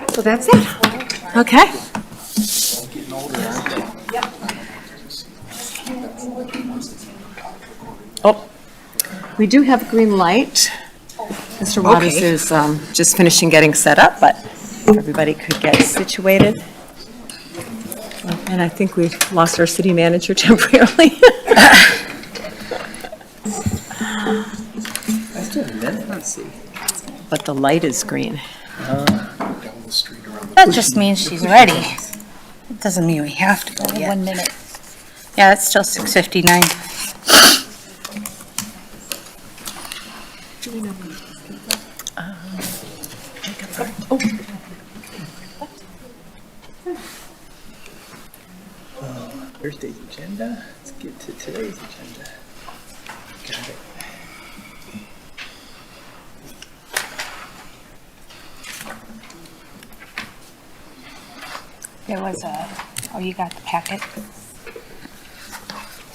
So that's it. Okay. Oh, we do have green light. Mr. Waters Okay. is just finishing getting set up, but everybody could get situated. And I think we've lost our city manager temporarily. I still have a minute, let's see. But the light is green. That just means she's ready. It doesn't mean we have to go yet. 1 minute. Yeah, it's still 6:59. Thursday's agenda. Let's get to today's agenda. Got it. There was oh, you got the packet?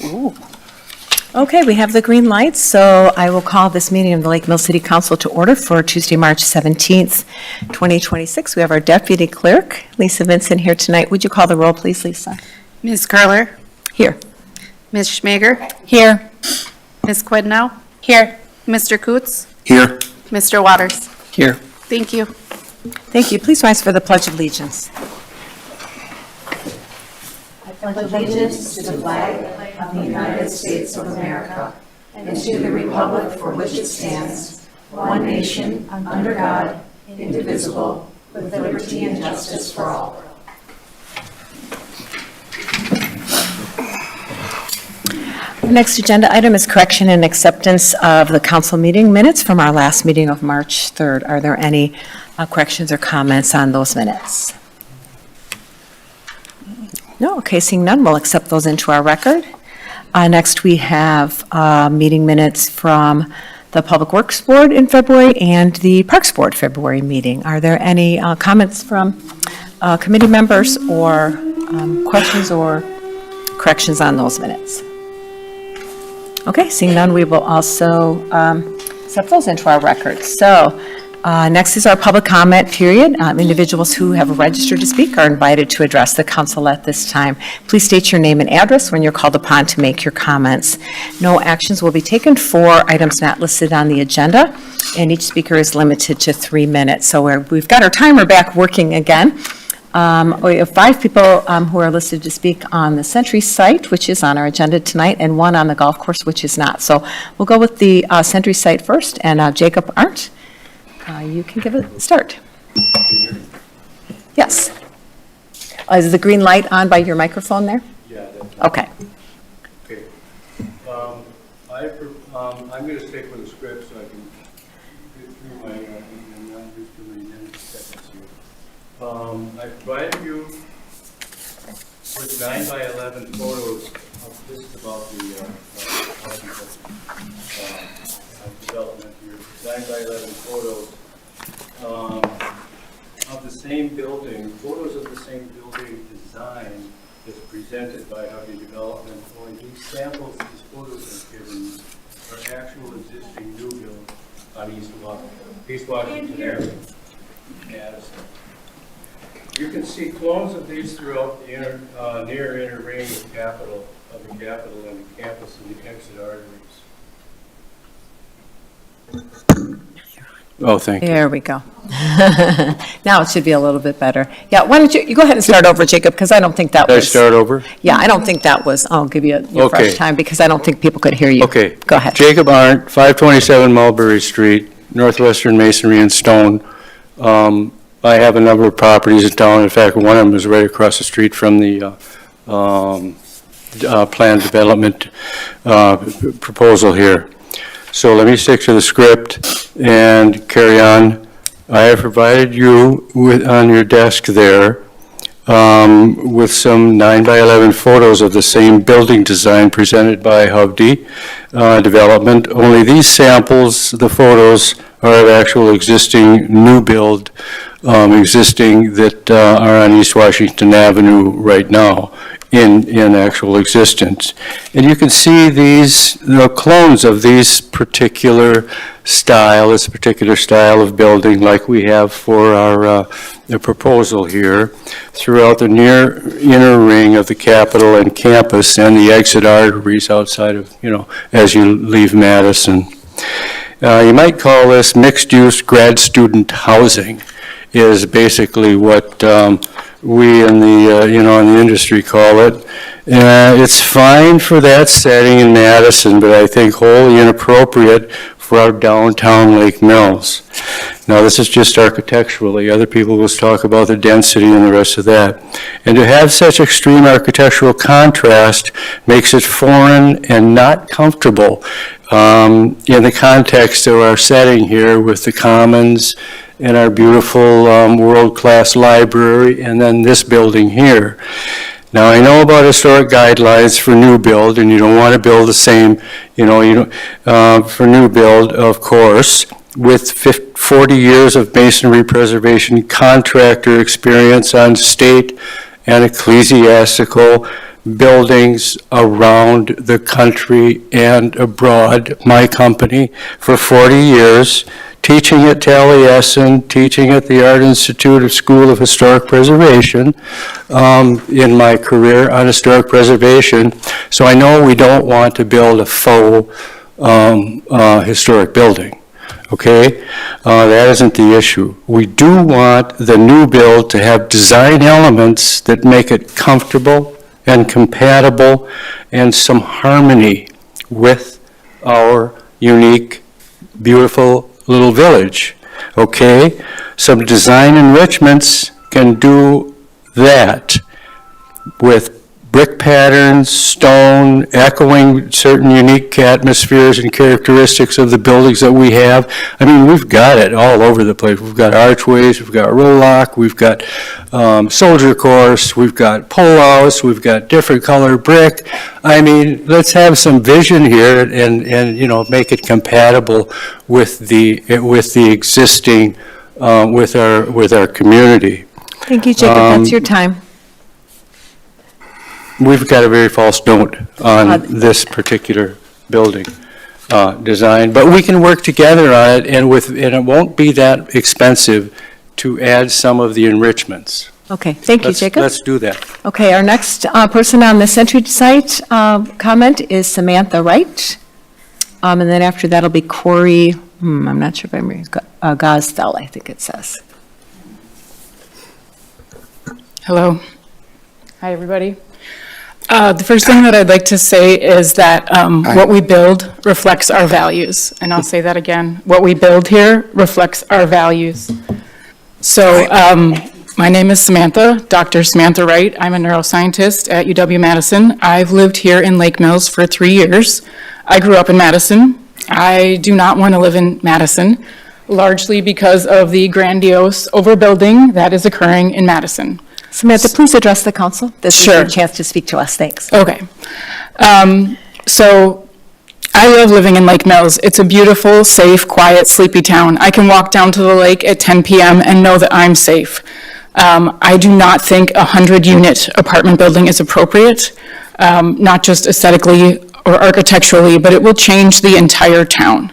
Ooh. Okay, we have the green lights, so I will call this meeting of the Lake Mills City Council to order for Tuesday, March 17th, 2026. We have our deputy clerk, Lisa Vincent, here tonight. Would you call the roll, please, Lisa? Ms. Curler? Here. Ms. Schmager? Here. Ms. Quidnow? Here. Mr. Coots? Here. Mr. Waters? Here. Thank you. Thank you. Please rise for the Pledge of Allegiance. Allegiance to the flag of the United States of America and to the republic for which it stands, one nation, under God, indivisible, with liberty and justice for all. The next agenda item is correction and acceptance of the council meeting minutes from our last meeting of March 3rd. Are there any corrections or comments on those minutes? No, okay, seeing none, we'll accept those into our record. Next, we have meeting minutes from the Public Works Board in February and the Parks Board February meeting. Are there any comments from committee members or questions or corrections on those minutes? Okay, seeing none, we will also accept those into our record. So next is our public comment period. Individuals who have registered to speak are invited to address the council at this time. Please state your name and address when you're called upon to make your comments. No actions will be taken for items not listed on the agenda, and each speaker is limited to 3 minutes. So we've got our timer back working again. We have 5 people who are listed to speak on the Century site, which is on our agenda tonight, and 1 on the golf course, which is not. So we'll go with the Century site first, and Jacob Arndt. You can give it a start. Yes. Is the green light on by your microphone there? Yeah. Okay. Okay. I'm going to stick with the script so I can get through my, I'm not used to my seconds here. I provided you with 9 by 11 photos of this about the development here. 9 by 11 photos of the same building, photos of the same building design is presented by Hubby Development. Only these samples, these photos are given are actual existing new build on East Washington area. You can see clones of these throughout the near inner ring of the Capitol and the campus and the exit arteries. Oh, thank you. There we go. Now it should be a little bit better. Yeah, why don't you go ahead and start over, Jacob, because I don't think that Did I was. start over? Yeah, I don't think that was, I'll give you your fresh Okay. time, because I don't think people could hear you. Okay. Go ahead. Jacob Arndt, 527 Mulberry Street, Northwestern Masonry and Stone. I have a number of properties in town. In fact, one of them is right across the street from the planned development proposal here. So let me stick to the script and carry on. I have provided you with, on your desk there, with some 9 by 11 photos of the same building design presented by Hovde Development. Only these samples, the photos, are of actual existing new build, existing that are on East Washington Avenue right now. in actual existence. And you can see these, clones of this particular style of building like we have for our the proposal here throughout the inner ring of the Capitol and campus and the exit arteries outside of, as you leave Madison. You might call this mixed-use grad student housing is basically what we in the, in the industry call it. It's fine for that setting in Madison, but I think wholly inappropriate for our downtown Lake Mills. Now, this is just architecturally. Other people will talk about the density and the rest of that. And to have such extreme architectural contrast makes it foreign and not comfortable in the context of our setting here with the Commons and our beautiful world-class library, and then this building here. Now, I know about historic guidelines for new build, and you don't want to build the same, for new build, of course, with 40 years of masonry preservation contractor experience on state and ecclesiastical buildings around the country and abroad. My company for 40 years, teaching at Taliesin, teaching at the Art Institute of School of Historic Preservation in my career on historic preservation. So I know we don't want to build a faux historic building. Okay, that isn't the issue. We do want the new build to have design elements that make it comfortable and compatible and some harmony with our unique, beautiful little village. Okay, some design enrichments can do that with brick patterns, stone, echoing certain unique atmospheres and characteristics of the buildings that we have. I mean, we've got it all over the place. We've got archways, we've got Rolock, we've got soldier course, we've got pullouts, we've got different color brick. I mean, let's have some vision here and make it compatible with the existing with our community. Thank you, Jacob. That's your time. We've got a very false note on this particular building design, but we can work together on it, and it won't be that expensive to add some of the enrichments. Okay, thank you, Jacob. Let's do that. Okay, our next person on the Century site comment is Samantha Wright. And then after that'll be Corey, I'm not sure if I'm reading, Gosfell, I think it says. Hello. Hi, everybody. The first thing that I'd like to say is that what we build reflects our values. And I'll say that again. What we build here reflects our values. So my name is Samantha, Dr. Samantha Wright. I'm a neuroscientist at UW-Madison. I've lived here in Lake Mills for 3 years. I grew up in Madison. I do not want to live in Madison, largely because of the grandiose overbuilding that is occurring in Madison. Samantha, please address the council. This is Sure. your chance to speak to us. Thanks. Okay. So I love living in Lake Mills. It's a beautiful, safe, quiet, sleepy town. I can walk down to the lake at 10 p.m. and know that I'm safe. I do not think a 100-unit apartment building is appropriate, not just aesthetically or architecturally, but it will change the entire town.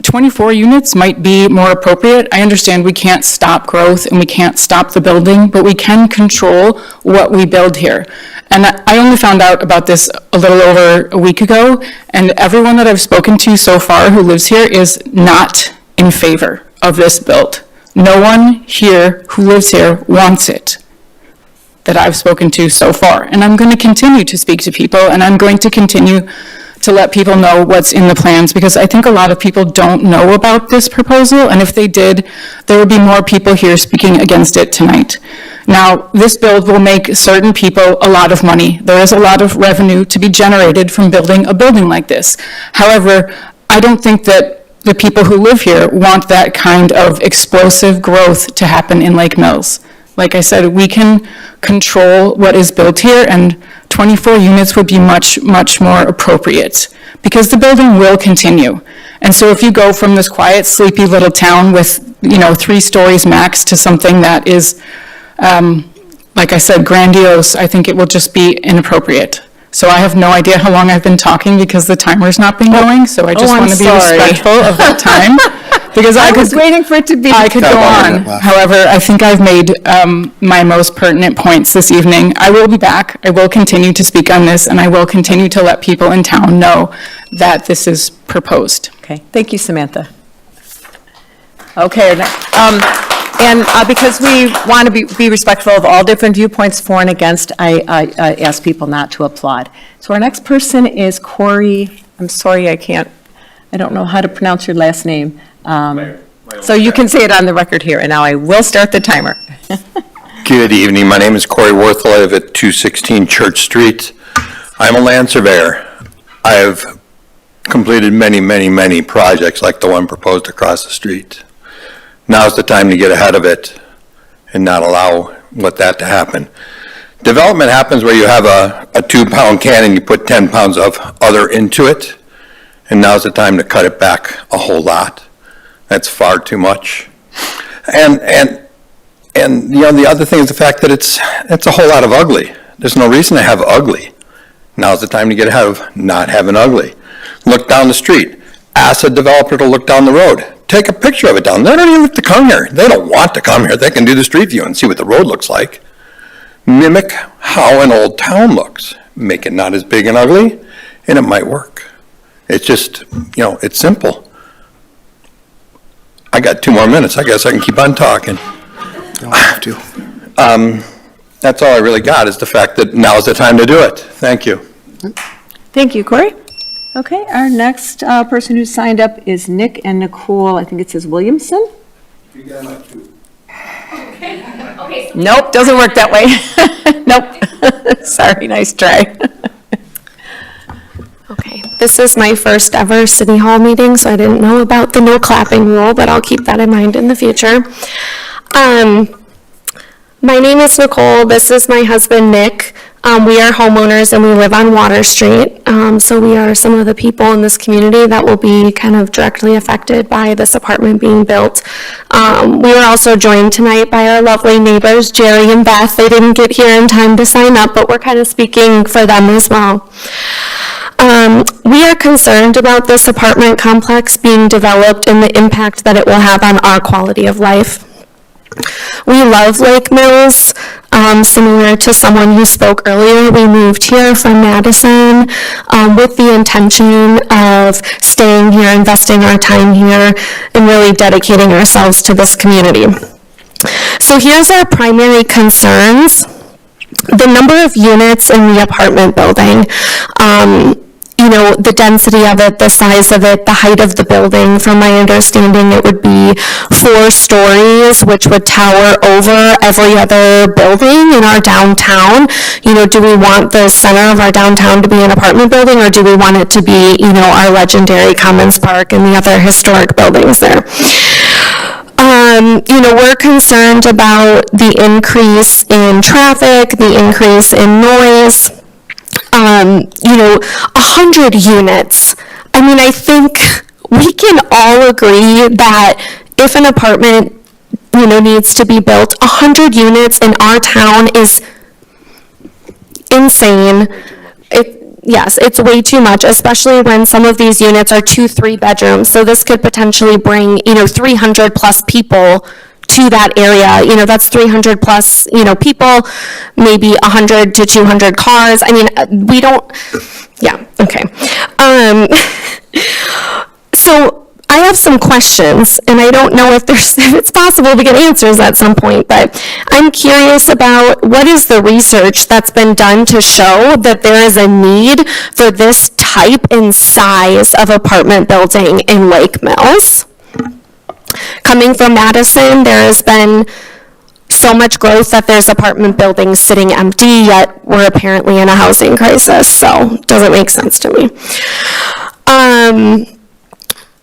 24 units might be more appropriate. I understand we can't stop growth and we can't stop the building, but we can control what we build here. And I only found out about this a little over a week ago, and everyone that I've spoken to so far who lives here is not in favor of this build. No one here who lives here wants it that I've spoken to so far. And I'm going to continue to speak to people, and I'm going to continue to let people know what's in the plans, because I think a lot of people don't know about this proposal, and if they did, there would be more people here speaking against it tonight. Now, this build will make certain people a lot of money. There is a lot of revenue to be generated from building a building like this. However, I don't think that the people who live here want that kind of explosive growth to happen in Lake Mills. Like I said, we can control what is built here, and 24 units would be much, much more appropriate, because the building will continue. And so if you go from this quiet, sleepy little town with, 3 stories max to something that is like I said, grandiose. I think it will just be inappropriate. So I have no idea how long I've been talking because the timer's not been going, so I just I'm want to be sorry. respectful of that time. Because I was waiting for it to be. I could go on. However, I think I've made my most pertinent points this evening. I will be back. I will continue to speak on this, and I will continue to let people in town know that this is proposed. Okay, thank you, Samantha. Okay, and because we want to be respectful of all different viewpoints for and against, I ask people not to applaud. So our next person is Corey, I'm sorry, I don't know how to pronounce your last name. So you can say it on the record here, and now I will start the timer. Good evening. My name is Corey Worthel. I live at 216 Church Street. I'm a land surveyor. I have completed many, many, many projects like the one proposed across the street. Now's the time to get ahead of it and not allow that to happen. Development happens where you have a 2-pound can and you put 10 pounds of other into it, and now's the time to cut it back a whole lot. That's far too much. And you know, the other thing is the fact that it's a whole lot of ugly. There's no reason to have ugly. Now's the time to get ahead of not having ugly. Look down the street. Ask a developer to look down the road. Take a picture of it down. They don't even have to come here. They don't want to come here. They can do the street view and see what the road looks like. Mimic how an old town looks. Make it not as big and ugly, and it might work. It's just, you know, it's simple. I got 2 more minutes. I guess I can keep on talking. Don't have to. That's all I really got, is the fact that now's the time to do it. Thank you. Thank you, Corey. Okay, our next person who signed up is Nick and Nicole, I think it says Williamson? Nope, doesn't work that way. Nope. Sorry, nice try. Okay, this is my first ever City Hall meeting, so I didn't know about the no clapping rule, but I'll keep that in mind in the future. My name is Nicole. This is my husband, Nick. We are homeowners and we live on Water Street. So we are some of the people in this community that will be kind of directly affected by this apartment being built. We were also joined tonight by our lovely neighbors, Jerry and Beth. They didn't get here in time to sign up, but we're kind of speaking for them as well. We are concerned about this apartment complex being developed and the impact that it will have on our quality of life. We love Lake Mills. Similar to someone who spoke earlier, we moved here from Madison with the intention of staying here, investing our time here, and really dedicating ourselves to this community. So here's our primary concerns. The number of units in the apartment building, you know, the density of it, the size of it, the height of the building. From my understanding, it would be 4 stories, which would tower over every other building in our downtown. You know, do we want the center of our downtown to be an apartment building, or do we want it to be, you know, our legendary Commons Park and the other historic buildings there? You know, we're concerned about the increase in traffic, the increase in noise. You know, 100 units. I mean, I think we can all agree that if an apartment, you know, needs to be built, 100 units in our town is insane. Yes, it's way too much, especially when some of these units are 2-3 bedrooms. So this could potentially bring, you know, 300 plus people to that area. You know, that's 300 plus, you know, people, maybe 100 to 200 cars. I mean, we don't, yeah, okay. So I have some questions, and I don't know if it's possible to get answers at some point, but I'm curious about what is the research that's been done to show that there is a need for this type and size of apartment building in Lake Mills? Coming from Madison, there has been so much growth that there's apartment buildings sitting empty, yet we're apparently in a housing crisis, so it doesn't make sense to me.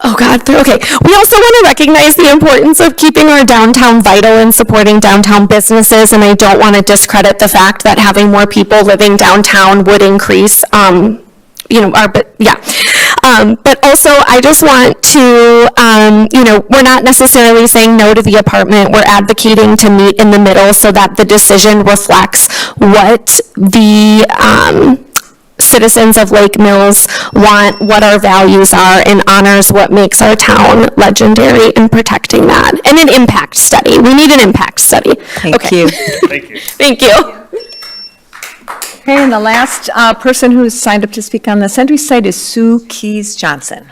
Oh God, okay. We also want to recognize the importance of keeping our downtown vital and supporting downtown businesses, and I don't want to discredit the fact that having more people living downtown would increase, you know, But also, I just want to, we're not necessarily saying no to the apartment. We're advocating to meet in the middle so that the decision reflects what the citizens of Lake Mills want, what our values are, and honors what makes our town legendary in protecting that. And an impact study. We need an impact study. Thank Okay. you. Thank you. Okay, and the last person who's signed up to speak on the Sentry site is Sue Keys Johnson.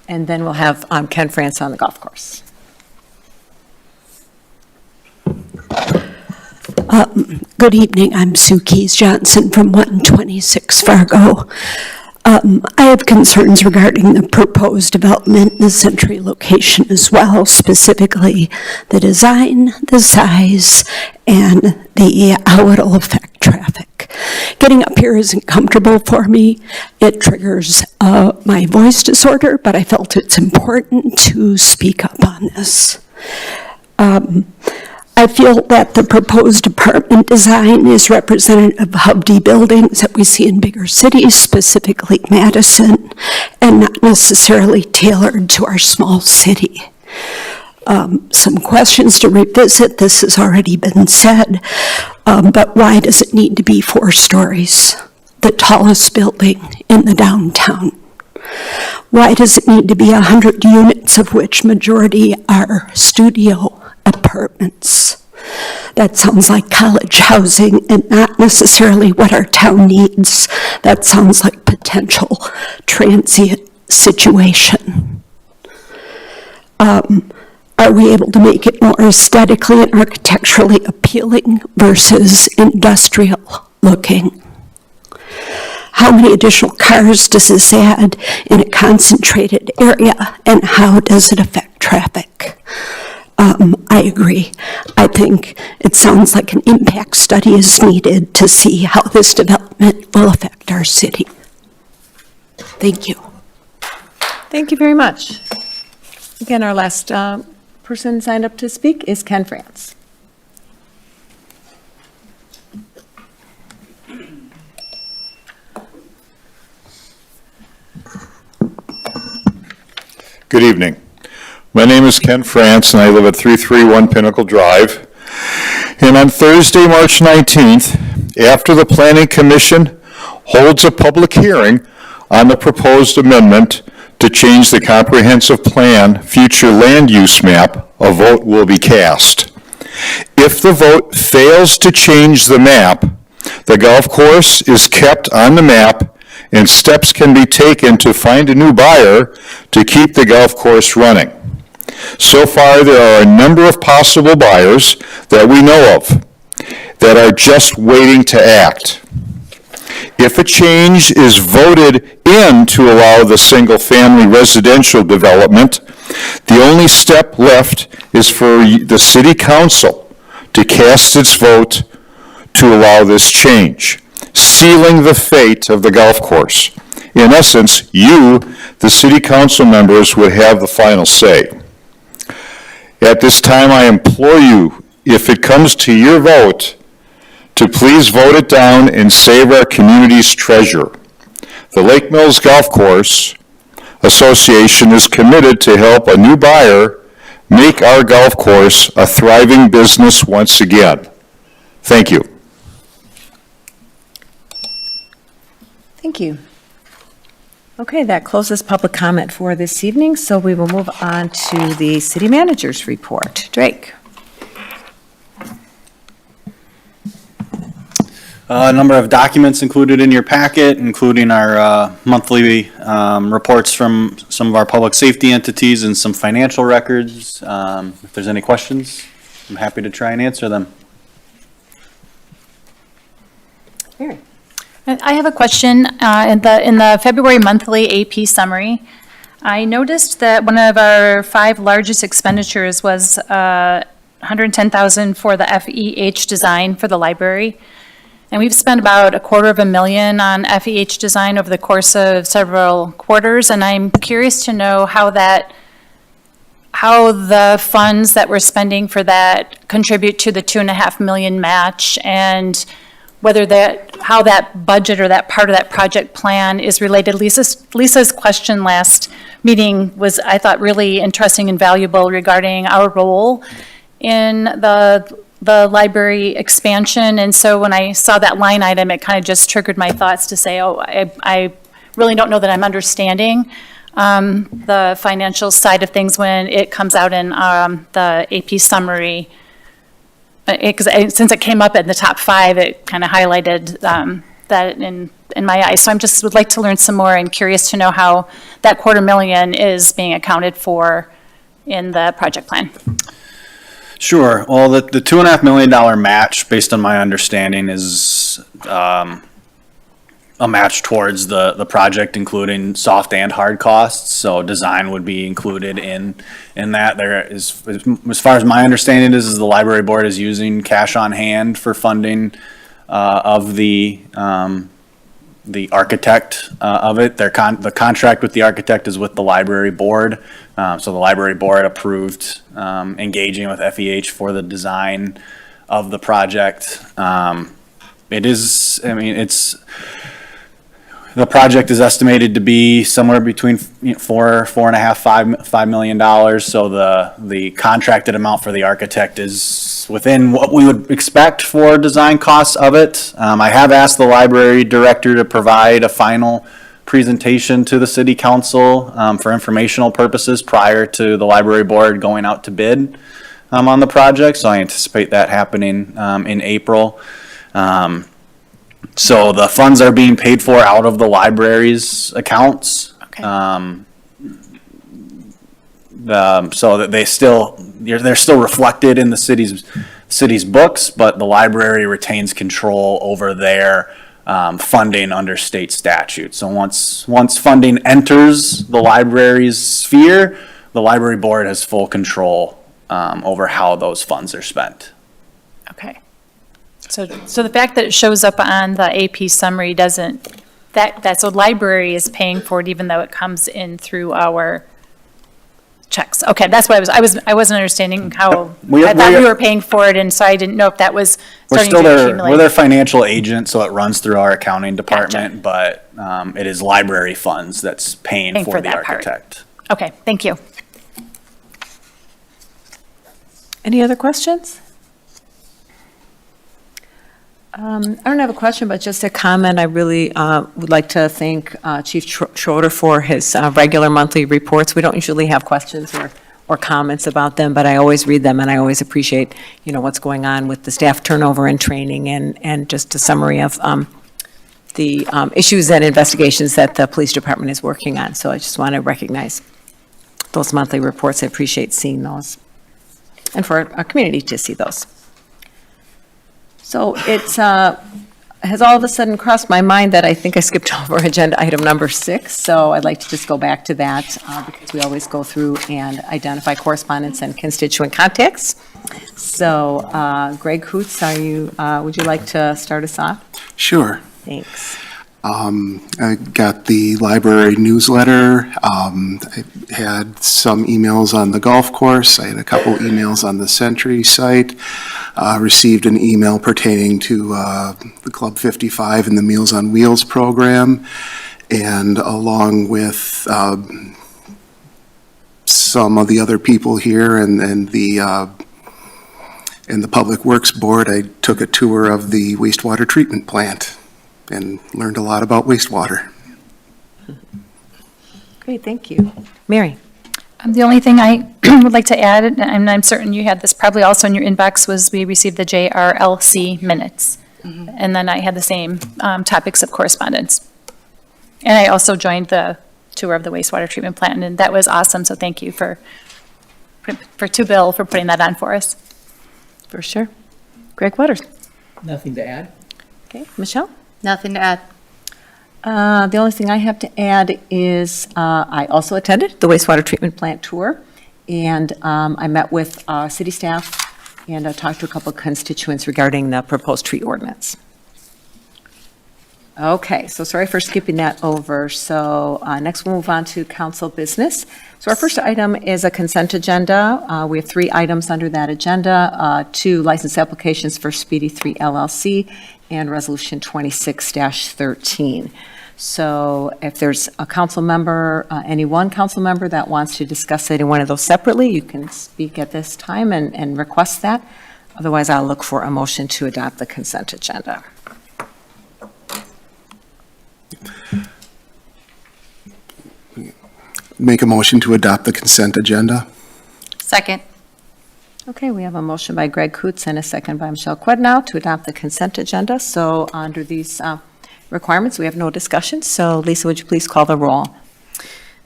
And then we'll have Ken France on the golf course. Good evening. I'm Sue Keys Johnson from 126 Fargo. I have concerns regarding the proposed development in the Sentry location as well, specifically the design, the size, and how it'll affect traffic. Getting up here isn't comfortable for me. It triggers my voice disorder, but I felt it's important to speak up on this. I feel that the proposed apartment design is representative of Hovde buildings that we see in bigger cities, specifically Madison, and not necessarily tailored to our small city. Some questions to revisit. This has already been said, but why does it need to be 4 stories? The tallest building in the downtown. Why does it need to be 100 units, of which majority are studio apartments? That sounds like college housing and not necessarily what our town needs. That sounds like potential transient situation. Are we able to make it more aesthetically and architecturally appealing versus industrial looking? How many additional cars does this add in a concentrated area, and how does it affect traffic? I agree. I think it sounds like an impact study is needed to see how this development will affect our city. Thank you. Thank you very much. Again, our last person signed up to speak is Ken France. Good evening. My name is Ken France, and I live at 331 Pinnacle Drive. And on Thursday, March 19th, after the Planning Commission holds a public hearing on the proposed amendment to change the comprehensive plan future land use map, a vote will be cast. If the vote fails to change the map, the golf course is kept on the map and steps can be taken to find a new buyer to keep the golf course running. So far, there are a number of possible buyers that we know of that are just waiting to act. If a change is voted in to allow the single-family residential development, the only step left is for the city council to cast its vote to allow this change, sealing the fate of the golf course. In essence, you, the city council members, would have the final say. At this time, I implore you, if it comes to your vote, to please vote it down and save our community's treasure. The Lake Mills Golf Course Association is committed to help a new buyer make our golf course a thriving business once again. Thank you. Thank you. Okay, that closes public comment for this evening, so we will move on to the city manager's report. Drake. A number of documents included in your packet, including our monthly reports from some of our public safety entities and some financial records. If there's any questions, I'm happy to try and answer them. Mary. I have a question. In the February monthly AP summary, I noticed that one of our 5 largest expenditures was $110,000 for the FEH design for the library. And we've spent about $250,000 on FEH design over the course of several quarters, and I'm curious to know how the funds that we're spending for that contribute to the $2.5 million match, and how that budget or that part of that project plan is related. Lisa's question last meeting was, I thought, really interesting and valuable regarding our role in the library expansion. And so when I saw that line item, it kind of just triggered my thoughts to say, oh, I really don't know that I'm understanding the financial side of things when it comes out in the AP summary. Because since it came up in the top 5, it kind of highlighted that in my eyes. So I'm just would like to learn some more and curious to know how that $250,000 is being accounted for in the project plan. Sure. Well, the $2.5 million match, based on my understanding, is a match towards the project, including soft and hard costs. So design would be included in that. There is, as far as my understanding is the library board is using cash on hand for funding of the architect of it. The contract with the architect is with the library board. So the library board approved engaging with FEH for the design of the project. The project is estimated to be somewhere between $4.5 million. So the contracted amount for the architect is within what we would expect for design costs of it. I have asked the library director to provide a final presentation to the city council for informational purposes prior to the library board going out to bid on the project. So I anticipate that happening in April. So the funds are being paid for out of the library's accounts. Okay. So that they're still reflected in the city's books, but the library retains control over their funding under state statute. So once funding enters the library's sphere, the library board has full control over how those funds are spent. Okay. So the fact that it shows up on the AP summary doesn't, so library is paying for it even though it comes in through our checks. Okay, that's what I wasn't understanding how, I thought we were paying for it, and so I didn't know if that was starting to accumulate. We're their financial agent, so it runs through our accounting department, but it is library funds that's paying for the architect. Okay, thank you. Any other questions? I don't have a question, but just a comment. I really would like to thank Chief Schroeder for his regular monthly reports. We don't usually have questions or comments about them, but I always read them, and I always appreciate, what's going on with the staff turnover and training, and just a summary of the issues and investigations that the police department is working on. So I just want to recognize those monthly reports. I appreciate seeing those, and for our community to see those. So it's has all of a sudden crossed my mind that I think I skipped over agenda item number 6. So I'd like to just go back to that because we always go through and identify correspondence and constituent contacts. So Greg Hoots, would you like to start us off? Sure. Thanks. I got the library newsletter. I had some emails on the golf course. I had a couple emails on the Century site. Received an email pertaining to the Club 55 and the Meals on Wheels program, and along with some of the other people here and the Public Works Board, I took a tour of the wastewater treatment plant and learned a lot about wastewater. Great, thank you. Mary? The only thing I would like to add, and I'm certain you had this probably also in your inbox, was we received the JRLC minutes. And then I had the same topics of correspondence. And I also joined the tour of the wastewater treatment plant, and that was awesome, so thank you to Bill for putting that on for us. For sure. Greg Waters? Nothing to add? Okay, Michelle? Nothing to add. The only thing I have to add is I also attended the wastewater treatment plant tour, and I met with city staff and talked to a couple of constituents regarding the proposed tree ordinance. Okay, so sorry for skipping that over. So next we'll move on to council business. So our first item is a consent agenda. We have 3 items under that agenda, 2 license applications for Speedy 3 LLC and Resolution 26-13. So if there's a council member, any one council member that wants to discuss any one of those separately, you can speak at this time and request that. Otherwise, I'll look for a motion to adopt the consent agenda. Make a motion to adopt the consent agenda. Second. Okay, we have a motion by Greg Coots and a second by Michelle Quidnow to adopt the consent agenda. So under these requirements, we have no discussion. So Lisa, would you please call the roll?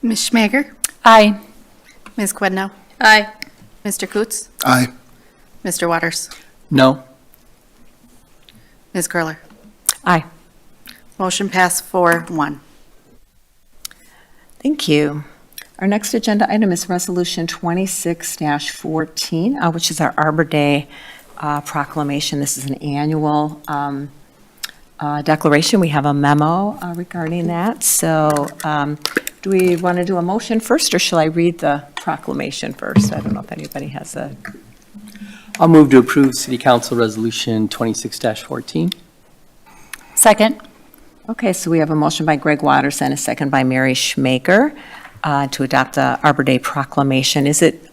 Ms. Schmager? Aye. Ms. Quidnow? Aye. Mr. Coots? Aye. Mr. Waters? No. Ms. Curler? Aye. Motion passed 4-1. Thank you. Our next agenda item is Resolution 26-14, which is our Arbor Day proclamation. This is an annual declaration. We have a memo regarding that. So do we want to do a motion first, or shall I read the proclamation first? I don't know if anybody has a... I'll move to approve City Council Resolution 26-14. Second. Okay, so we have a motion by Greg Waters and a second by Mary Schmaker to adopt the Arbor Day proclamation. Is it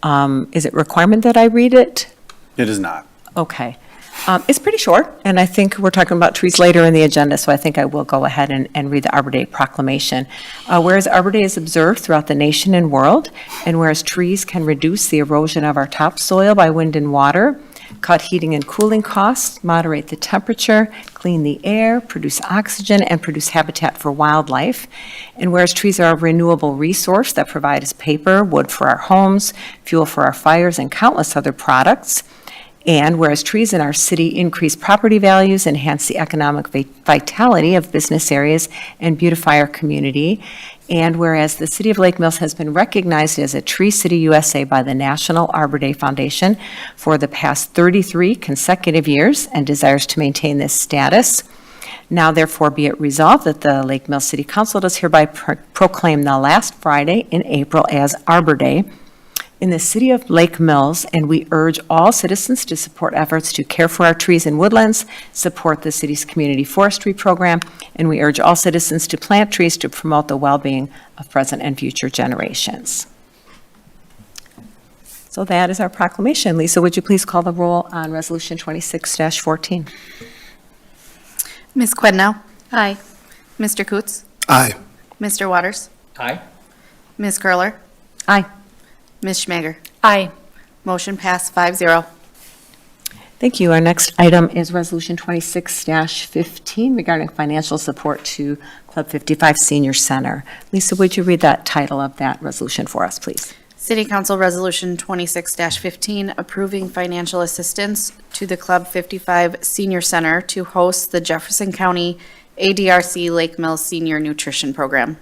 requirement that I read it? It is not. Okay. It's pretty short, and I think we're talking about trees later in the agenda, so I think I will go ahead and read the Arbor Day proclamation. Whereas Arbor Day is observed throughout the nation and world, and whereas trees can reduce the erosion of our topsoil by wind and water, cut heating and cooling costs, moderate the temperature, clean the air, produce oxygen, and produce habitat for wildlife. And whereas trees are a renewable resource that provide us paper, wood for our homes, fuel for our fires, and countless other products. And whereas trees in our city increase property values, enhance the economic vitality of business areas, and beautify our community. And whereas the City of Lake Mills has been recognized as a Tree City USA by the National Arbor Day Foundation for the past 33 consecutive years and desires to maintain this status. Now therefore be it resolved that the Lake Mills City Council does hereby proclaim the last Friday in April as Arbor Day in the city of Lake Mills, and we urge all citizens to support efforts to care for our trees and woodlands, support the city's community forestry program, and we urge all citizens to plant trees to promote the well-being of present and future generations. So that is our proclamation. Lisa, would you please call the roll on Resolution 26-14? Ms. Quidnow? Aye. Mr. Coots? Aye. Mr. Waters? Aye. Ms. Curler? Aye. Ms. Schmager? Aye. Motion passed 5-0. Thank you. Our next item is Resolution 26-15 regarding financial support to Club 55 Senior Center. Lisa, would you read that title of that resolution for us, please? City Council Resolution 26-15 approving financial assistance to the Club 55 Senior Center to host the Jefferson County ADRC Lake Mills Senior Nutrition Program.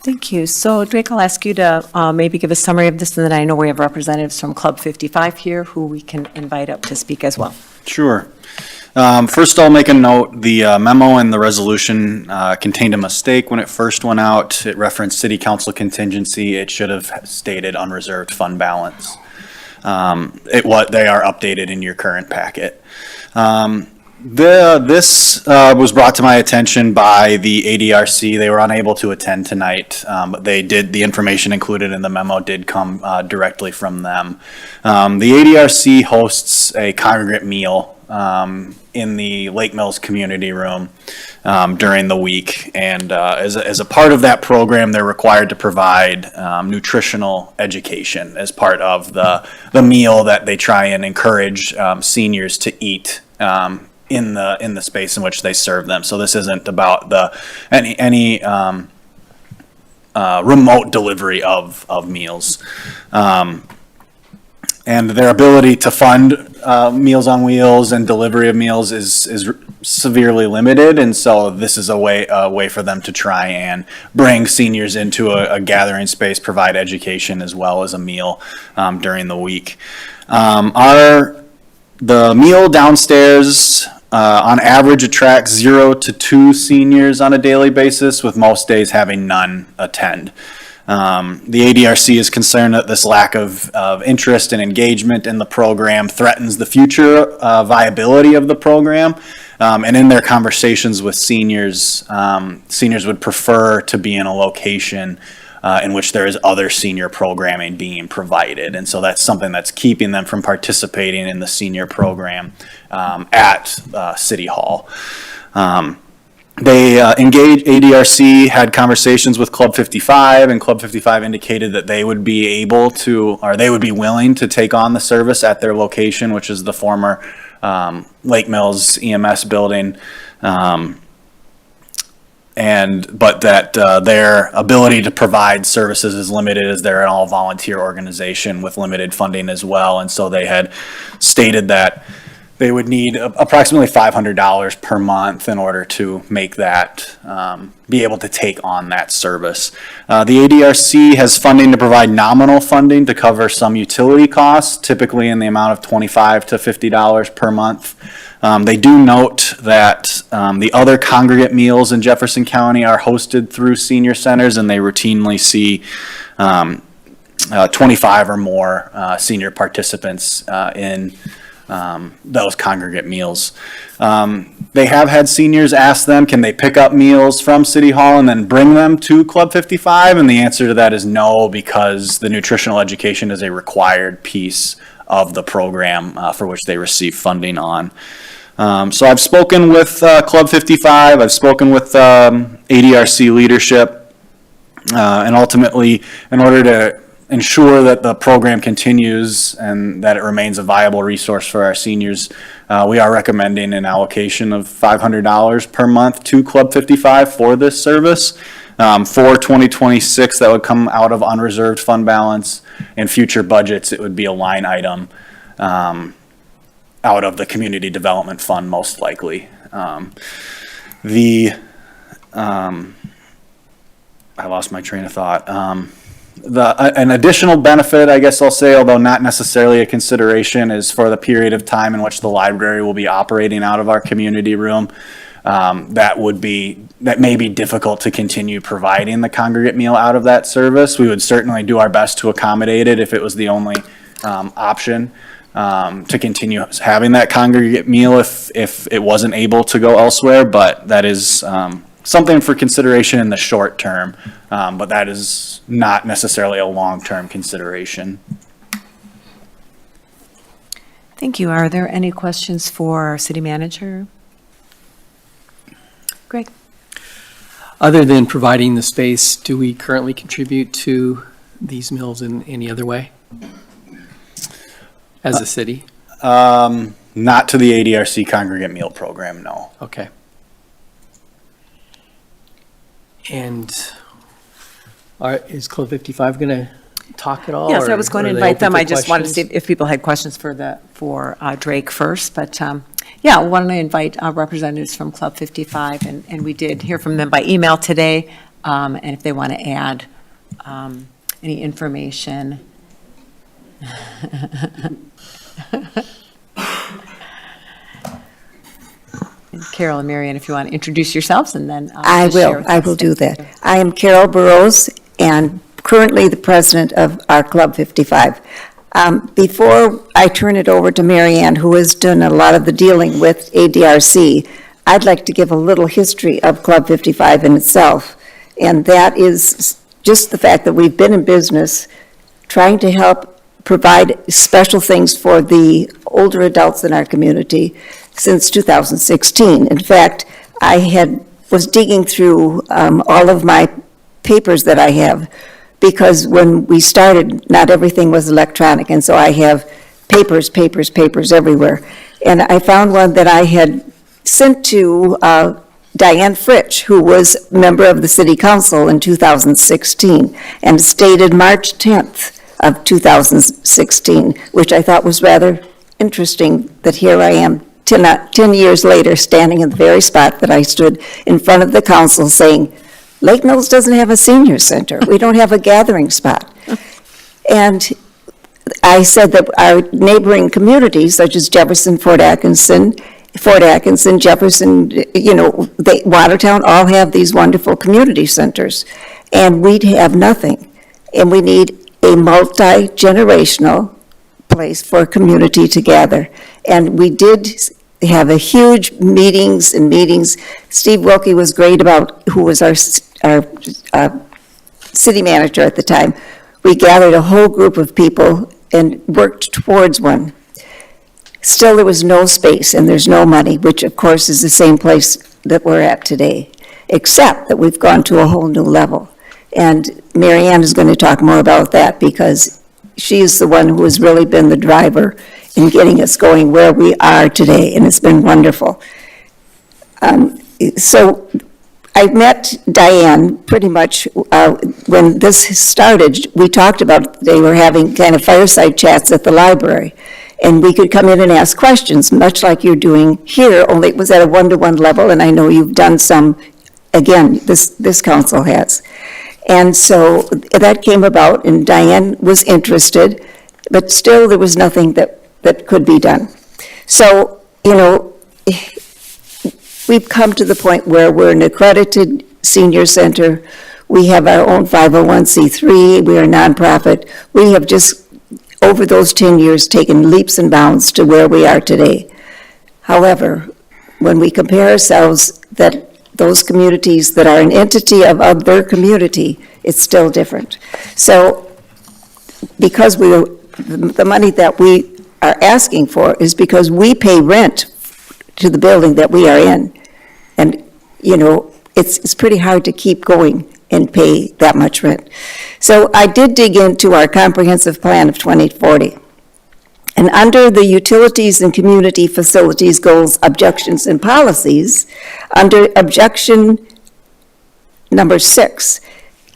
Thank you. So Drake, I'll ask you to maybe give a summary of this, and then I know we have representatives from Club 55 here who we can invite up to speak as well. Sure. First, I'll make a note. The memo and the resolution contained a mistake when it first went out. It referenced city council contingency. It should have stated unreserved fund balance. They are updated in your current packet. This was brought to my attention by the ADRC. They were unable to attend tonight, but the information included in the memo did come directly from them. The ADRC hosts a congregate meal in the Lake Mills Community Room during the week. And as a part of that program, they're required to provide nutritional education as part of the meal that they try and encourage seniors to eat in the space in which they serve them. So this isn't about any remote delivery of meals. And their ability to fund Meals on Wheels and delivery of meals is severely limited, and so this is a way for them to try and bring seniors into a gathering space, provide education as well as a meal during the week. The meal downstairs on average attracts 0 to 2 seniors on a daily basis, with most days having none attend. The ADRC is concerned that this lack of interest and engagement in the program threatens the future viability of the program. And in their conversations with seniors, seniors would prefer to be in a location in which there is other senior programming being provided. And so that's something that's keeping them from participating in the senior program at City Hall. They engaged, ADRC had conversations with Club 55, and Club 55 indicated that they would be able to, or they would be willing to take on the service at their location, which is the former Lake Mills EMS building. But that their ability to provide services is limited as they're an all-volunteer organization with limited funding as well. And so they had stated that they would need approximately $500 per month in order to make that, be able to take on that service. The ADRC has funding to provide nominal funding to cover some utility costs, typically in the amount of $25 to $50 per month. They do note that the other congregate meals in Jefferson County are hosted through senior centers, and they routinely see 25 or more senior participants in those congregate meals. They have had seniors ask them, can they pick up meals from City Hall and then bring them to Club 55? And the answer to that is no, because the nutritional education is a required piece of the program for which they receive funding on. So I've spoken with Club 55, I've spoken with ADRC leadership, and ultimately, in order to ensure that the program continues and that it remains a viable resource for our seniors, we are recommending an allocation of $500 per month to Club 55 for this service. For 2026, that would come out of unreserved fund balance. In future budgets, it would be a line item out of the community development fund, most likely. I lost my train of thought. An additional benefit, I guess I'll say, although not necessarily a consideration, is for the period of time in which the library will be operating out of our community room. That may be difficult to continue providing the congregate meal out of that service. We would certainly do our best to accommodate it if it was the only option. To continue having that congregate meal if it wasn't able to go elsewhere, but that is something for consideration in the short term, but that is not necessarily a long-term consideration. Thank you. Are there any questions for our city manager? Greg? Other than providing the space, do we currently contribute to these meals in any other way? As a city? Not to the ADRC congregate meal program, no. Okay. And is Club 55 going to talk at all? Yes, I was going to invite them. I just wanted to see questions? if people had questions for Drake first, but yeah, why don't I invite representatives from Club 55, and we did hear from them by email today, and if they want to add any information. And Carol and Marianne, if you want to introduce yourselves, and then I will do that. I am Carol Burrows, and currently the president of our Club 55. Before I turn it over to Marianne, who has done a lot of the dealing with ADRC, I'd like to give a little history of Club 55 in itself, and that is just the fact that we've been in business trying to help provide special things for the older adults in our community since 2016. In fact, I was digging through all of my papers that I have, because when we started, not everything was electronic, and so I have papers everywhere. And I found one that I had sent to Diane Fritsch, who was a member of the city council in 2016, and stated March 10th of 2016, which I thought was rather interesting, that here I am 10 years later, standing in the very spot that I stood in front of the council saying, Lake Mills doesn't have a senior center. We don't have a gathering spot. And I said that our neighboring communities, such as Jefferson, Fort Atkinson, Jefferson, Watertown, all have these wonderful community centers, and we'd have nothing. And we need a multi-generational place for community to gather. And we did have a huge meetings. Steve Wilkie was great about, who was our city manager at the time. We gathered a whole group of people and worked towards one. Still, there was no space and there's no money, which of course is the same place that we're at today, except that we've gone to a whole new level. And Mary Ann is going to talk more about that because she is the one who has really been the driver in getting us going where we are today, and it's been wonderful. So I met Diane pretty much when this started. We talked about they were having kind of fireside chats at the library, and we could come in and ask questions, much like you're doing here, only it was at a one-to-one level, and I know you've done some, again, this council has. And so that came about, and Diane was interested, but still there was nothing that could be done. So, you know, we've come to the point where we're an accredited senior center. We have our own 501c3. We are a nonprofit. We have just, over those 10 years, taken leaps and bounds to where we are today. However, when we compare ourselves, that those communities that are an entity of their community, it's still different. So because the money that we are asking for is because we pay rent to the building that we are in. And, you know, it's pretty hard to keep going and pay that much rent. So I did dig into our comprehensive plan of 2040. And under the utilities and community facilities goals, objections, and policies, under objection number 6,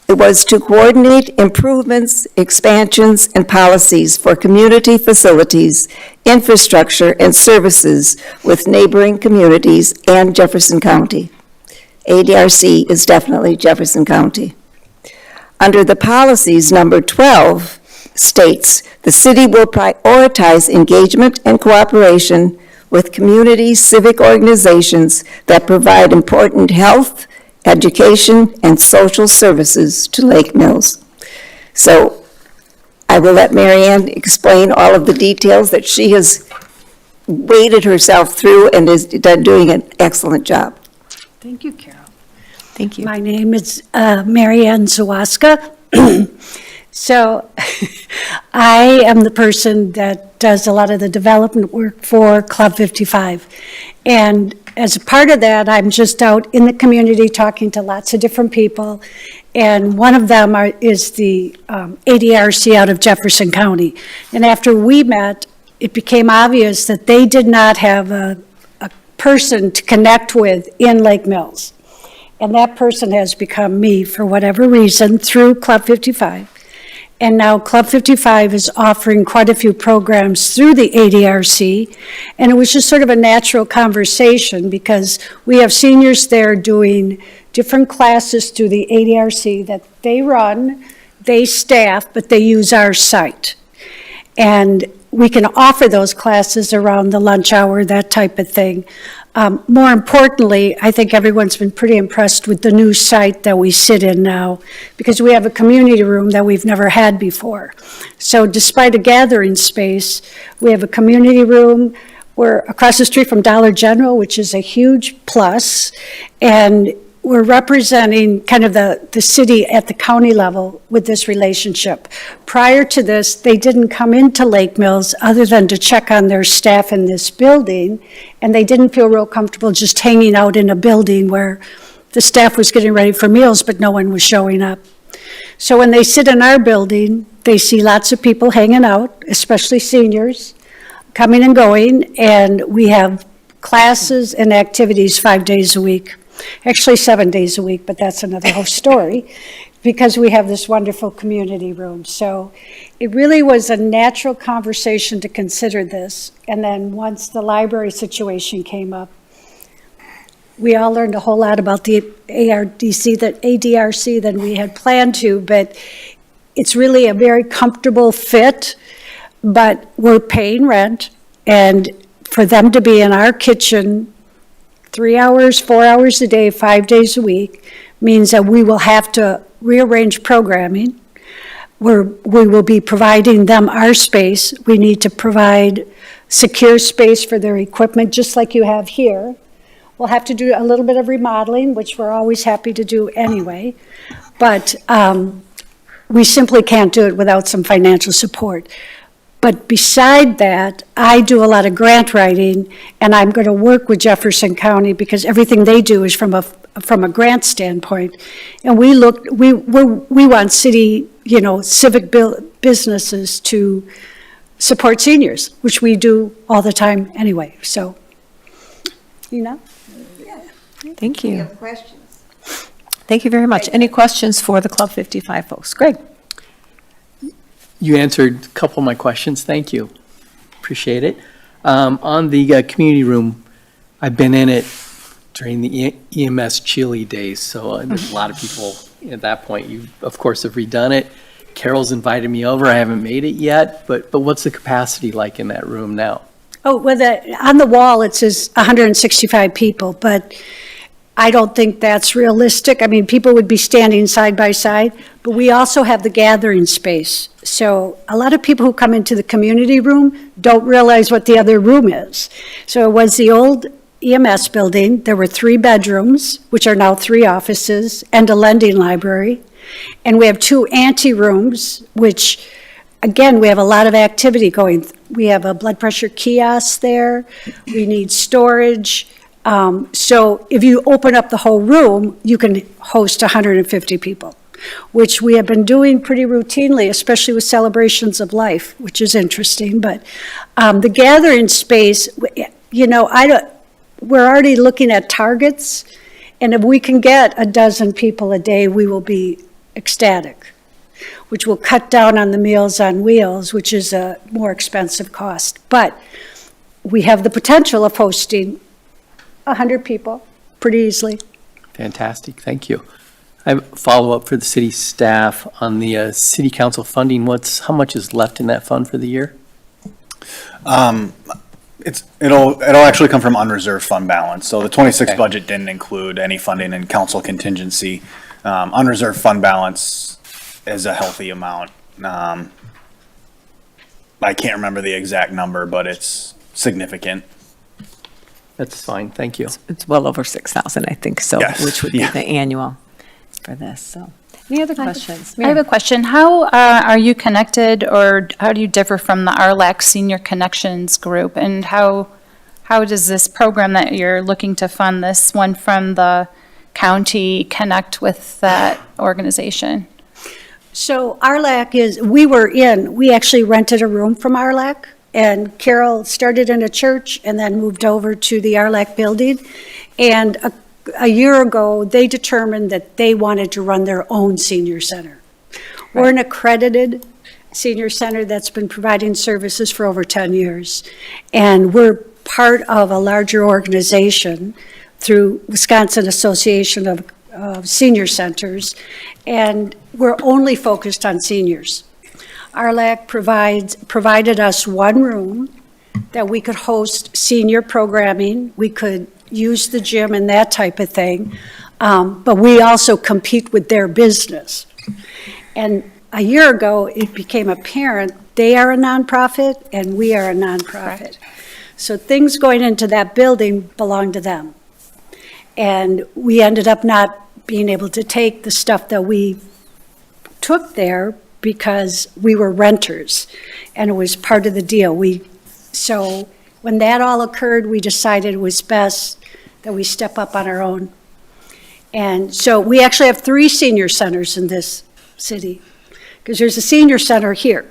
it was to coordinate improvements, expansions, and policies for community facilities, infrastructure, and services with neighboring communities and Jefferson County. ADRC is definitely Jefferson County. Under the policies, number 12 states, the city will prioritize engagement and cooperation with community civic organizations that provide important health, education, and social services to Lake Mills. So I will let Mary Ann explain all of the details that she has waded herself through and is doing an excellent job. Thank you, Carol. Thank you. My name is Mary Ann Zawaska. So I am the person that does a lot of the development work for Club 55. And as a part of that, I'm just out in the community talking to lots of different people. And one of them is the ADRC out of Jefferson County. And after we met, it became obvious that they did not have a person to connect with in Lake Mills. And that person has become me for whatever reason through Club 55. And now Club 55 is offering quite a few programs through the ADRC. And it was just sort of a natural conversation because we have seniors there doing different classes through the ADRC that they run, they staff, but they use our site. And we can offer those classes around the lunch hour, that type of thing. More importantly, I think everyone's been pretty impressed with the new site that we sit in now because we have a community room that we've never had before. So despite a gathering space, we have a community room. We're across the street from Dollar General, which is a huge plus, and we're representing kind of the city at the county level with this relationship. Prior to this, they didn't come into Lake Mills other than to check on their staff in this building, and they didn't feel real comfortable just hanging out in a building where the staff was getting ready for meals, but no one was showing up. So when they sit in our building, they see lots of people hanging out, especially seniors, coming and going, and we have classes and activities 5 days a week. Actually 7 days a week, but that's another whole story, because we have this wonderful community room. So it really was a natural conversation to consider this. And then once the library situation came up, we all learned a whole lot about the ADRC than we had planned to, but it's really a very comfortable fit, but we're paying rent, and for them to be in our kitchen 3 hours, 4 hours a day, 5 days a week, means that we will have to rearrange programming. we will be providing them our space. We need to provide secure space for their equipment, just like you have here. We'll have to do a little bit of remodeling, which we're always happy to do anyway. But we simply can't do it without some financial support. But beside that, I do a lot of grant writing, and I'm going to work with Jefferson County because everything they do is from a grant standpoint. And we want city, civic businesses to support seniors, which we do all the time anyway. So, Thank you. questions? Thank you very much. Any questions for the Club 55 folks? Greg? You answered a couple of my questions. Thank you. Appreciate it. On the community room, I've been in it during the EMS Chile days, so a lot of people at that point, you, of course, have redone it. Carol's invited me over. I haven't made it yet, but what's the capacity like in that room now? Oh, well, on the wall, it says 165 people, but I don't think that's realistic. I mean, people would be standing side by side, but we also have the gathering space. So a lot of people who come into the community room don't realize what the other room is. So it was the old EMS building. There were 3 bedrooms, which are now 3 offices, and a lending library. And we have 2 ante-rooms, which, again, we have a lot of activity going. We have a blood pressure kiosk there. We need storage. So if you open up the whole room, you can host 150 people, which we have been doing pretty routinely, especially with celebrations of life, which is interesting. But the gathering space, we're already looking at targets, and if we can get 12 people a day, we will be ecstatic, which will cut down on the Meals on Wheels, which is a more expensive cost. But we have the potential of hosting 100 people pretty easily. Fantastic. Thank you. I have a follow-up for the city staff on the city council funding. How much is left in that fund for the year? It'll actually come from unreserved fund balance. So the 26 budget didn't include any funding in council contingency. Unreserved fund balance is a healthy amount. I can't remember the exact number, but it's significant. That's fine. Thank you. It's well over 6,000, I think, so, Yes. which would be the annual for this, so. Any other questions? I have a question. How are you connected, or how do you differ from the RLAC Senior Connections Group? And how does this program that you're looking to fund, this one from the county, connect with that organization? So RLAC we actually rented a room from RLAC, and Carol started in a church and then moved over to the RLAC building. And a year ago, they determined that they wanted to run their own senior center. We're an accredited senior center that's been providing services for over 10 years. And we're part of a larger organization through Wisconsin Association of Senior Centers, and we're only focused on seniors. RLAC provided us one room that we could host senior programming. We could use the gym and that type of thing, but we also compete with their business. And a year ago, it became apparent they are a nonprofit and we are a nonprofit. So things going into that building belong to them. And we ended up not being able to take the stuff that we took there because we were renters, and it was part of the deal. So when that all occurred, we decided it was best that we step up on our own. And so we actually have 3 senior centers in this city, because there's a senior center here,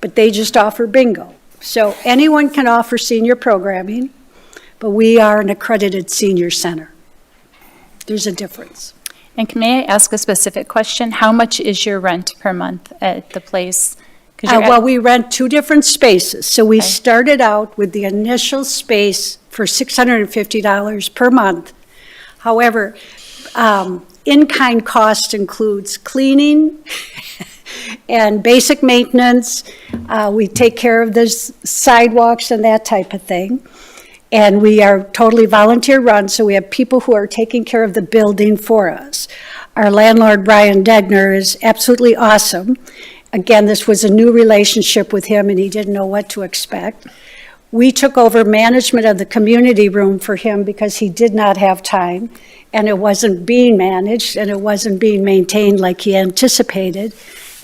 but they just offer bingo. So anyone can offer senior programming, but we are an accredited senior center. There's a difference. And may I ask a specific question? How much is your rent per month at the place? 'Cause you're Well, we rent 2 different spaces. So we started out with the initial space for $650 per month. However, in-kind cost includes cleaning and basic maintenance. We take care of the sidewalks and that type of thing. And we are totally volunteer run, so we have people who are taking care of the building for us. Our landlord, Brian Degner, is absolutely awesome. Again, this was a new relationship with him, and he didn't know what to expect. We took over management of the community room for him because he did not have time, and it wasn't being managed, and it wasn't being maintained like he anticipated.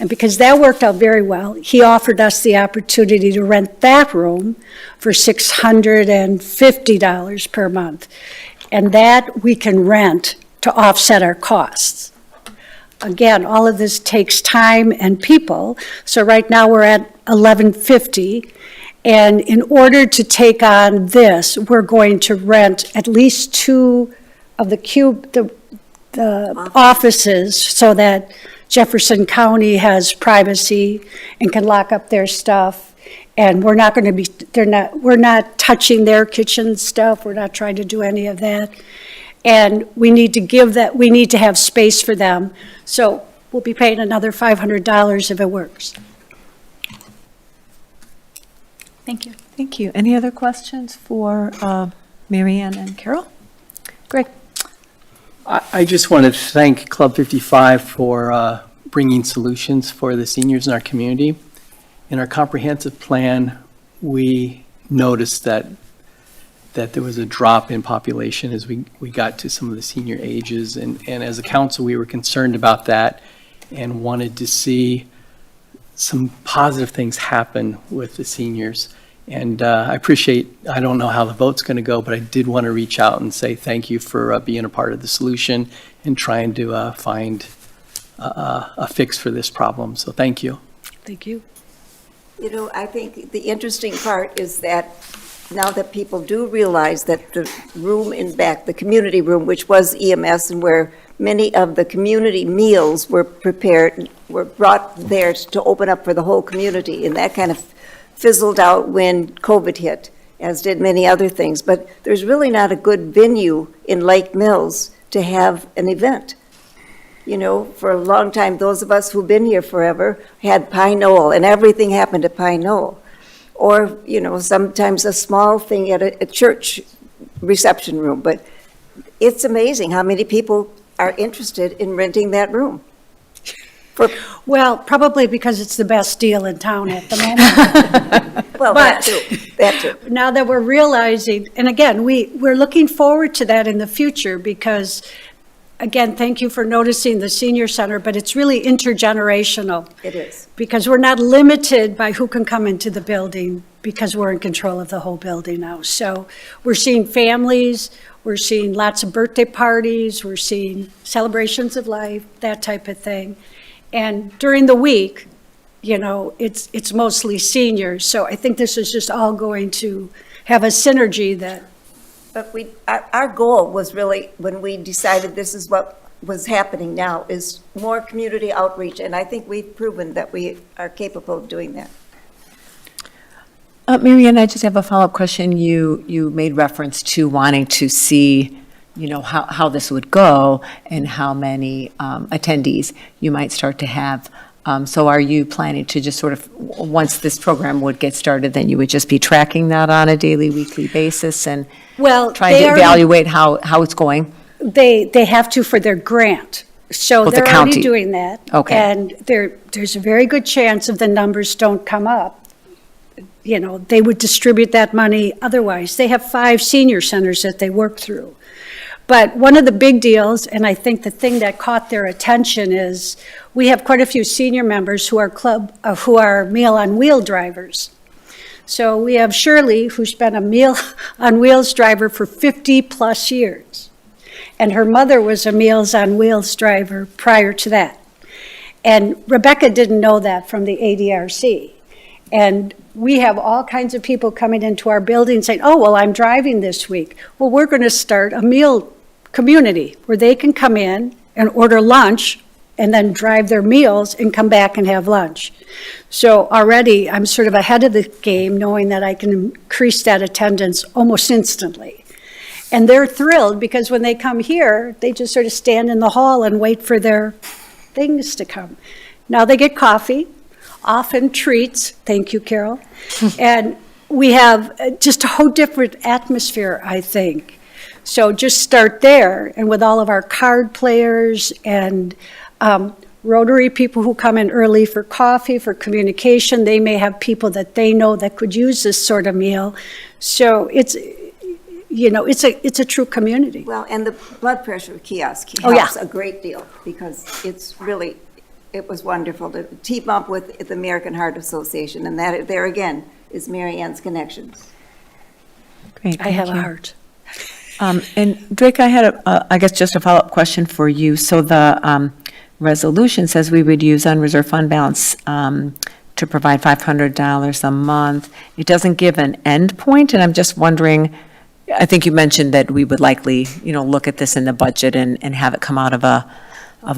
And because that worked out very well, he offered us the opportunity to rent that room for $650 per month. And that we can rent to offset our costs. Again, all of this takes time and people. So right now we're at $1,150. And in order to take on this, we're going to rent at least 2 of the offices so that Jefferson County has privacy and can lock up their stuff. And we're not going to be, we're not touching their kitchen stuff. We're not trying to do any of that. And we need to have space for them. So we'll be paying another $500 if it works. Thank you. Thank you. Any other questions for Mary Ann and Carol? Greg? I just want to thank Club 55 for bringing solutions for the seniors in our community. In our comprehensive plan, we noticed that there was a drop in population as we got to some of the senior ages. And as a council, we were concerned about that and wanted to see some positive things happen with the seniors. And I appreciate, I don't know how the vote's going to go, but I did want to reach out and say thank you for being a part of the solution and trying to find a fix for this problem. So thank you. Thank you. You know, I think the interesting part is that now that people do realize that the room in back, the community room, which was EMS and where many of the community meals were prepared, were brought there to open up for the whole community, and that kind of fizzled out when COVID hit, as did many other things. But there's really not a good venue in Lake Mills to have an event. You know, for a long time, those of us who've been here forever had Pine Knoll, and everything happened at Pine Knoll. Or, you know, sometimes a small thing at a church reception room. But it's amazing how many people are interested in renting that room. Well, probably because it's the best deal in town at the moment. Well, that too. Now that we're realizing, and again, we're looking forward to that in the future because, again, thank you for noticing the senior center, but it's really intergenerational. It is. Because we're not limited by who can come into the building because we're in control of the whole building now. So we're seeing families, we're seeing lots of birthday parties, we're seeing celebrations of life, that type of thing. And during the week, you know, it's mostly seniors. So I think this is just all going to have a synergy that. But our goal was really, when we decided this is what was happening now, is more community outreach. And I think we've proven that we are capable of doing that. Mary Ann, I just have a follow-up question. You made reference to wanting to see, you know, how this would go and how many attendees you might start to have. So are you planning to just sort of, once this program would get started, then you would just be tracking that on a daily, weekly basis and trying to evaluate how it's going? They have to for their grant. So they're already doing that. Okay. And there's a very good chance if the numbers don't come up, you know, they would distribute that money otherwise. They have 5 senior centers that they work through. But one of the big deals, and I think the thing that caught their attention is we have quite a few senior members who are Meal on Wheel drivers. So we have Shirley, who's been a Meal on Wheels driver for 50 plus years. And her mother was a Meals on Wheels driver prior to that. And Rebecca didn't know that from the ADRC. And we have all kinds of people coming into our building saying, oh, well, I'm driving this week. Well, we're going to start a meal community where they can come in and order lunch and then drive their meals and come back and have lunch. So already I'm sort of ahead of the game knowing that I can increase that attendance almost instantly. And they're thrilled because when they come here, they just sort of stand in the hall and wait for their things to come. Now they get coffee, often treats, thank you, Carol. And we have just a whole different atmosphere, I think. So just start there, and with all of our card players and Rotary people who come in early for coffee, for communication, they may have people that they know that could use this sort of meal. So it's, you know, it's a true community. Well, and the blood pressure kiosk Oh, yeah. helps a great deal, because it's really, it was wonderful to team up with the American Heart Association, and that, there again, is Mary Ann's connections. Great, I have thank a you. heart. And Drake, I had, I guess, just a follow-up question for you. So the resolution says we would use unreserved fund balance to provide $500 a month. It doesn't give an end point, and I'm just wondering, I think you mentioned that we would likely, you know, look at this in the budget and have it come out of a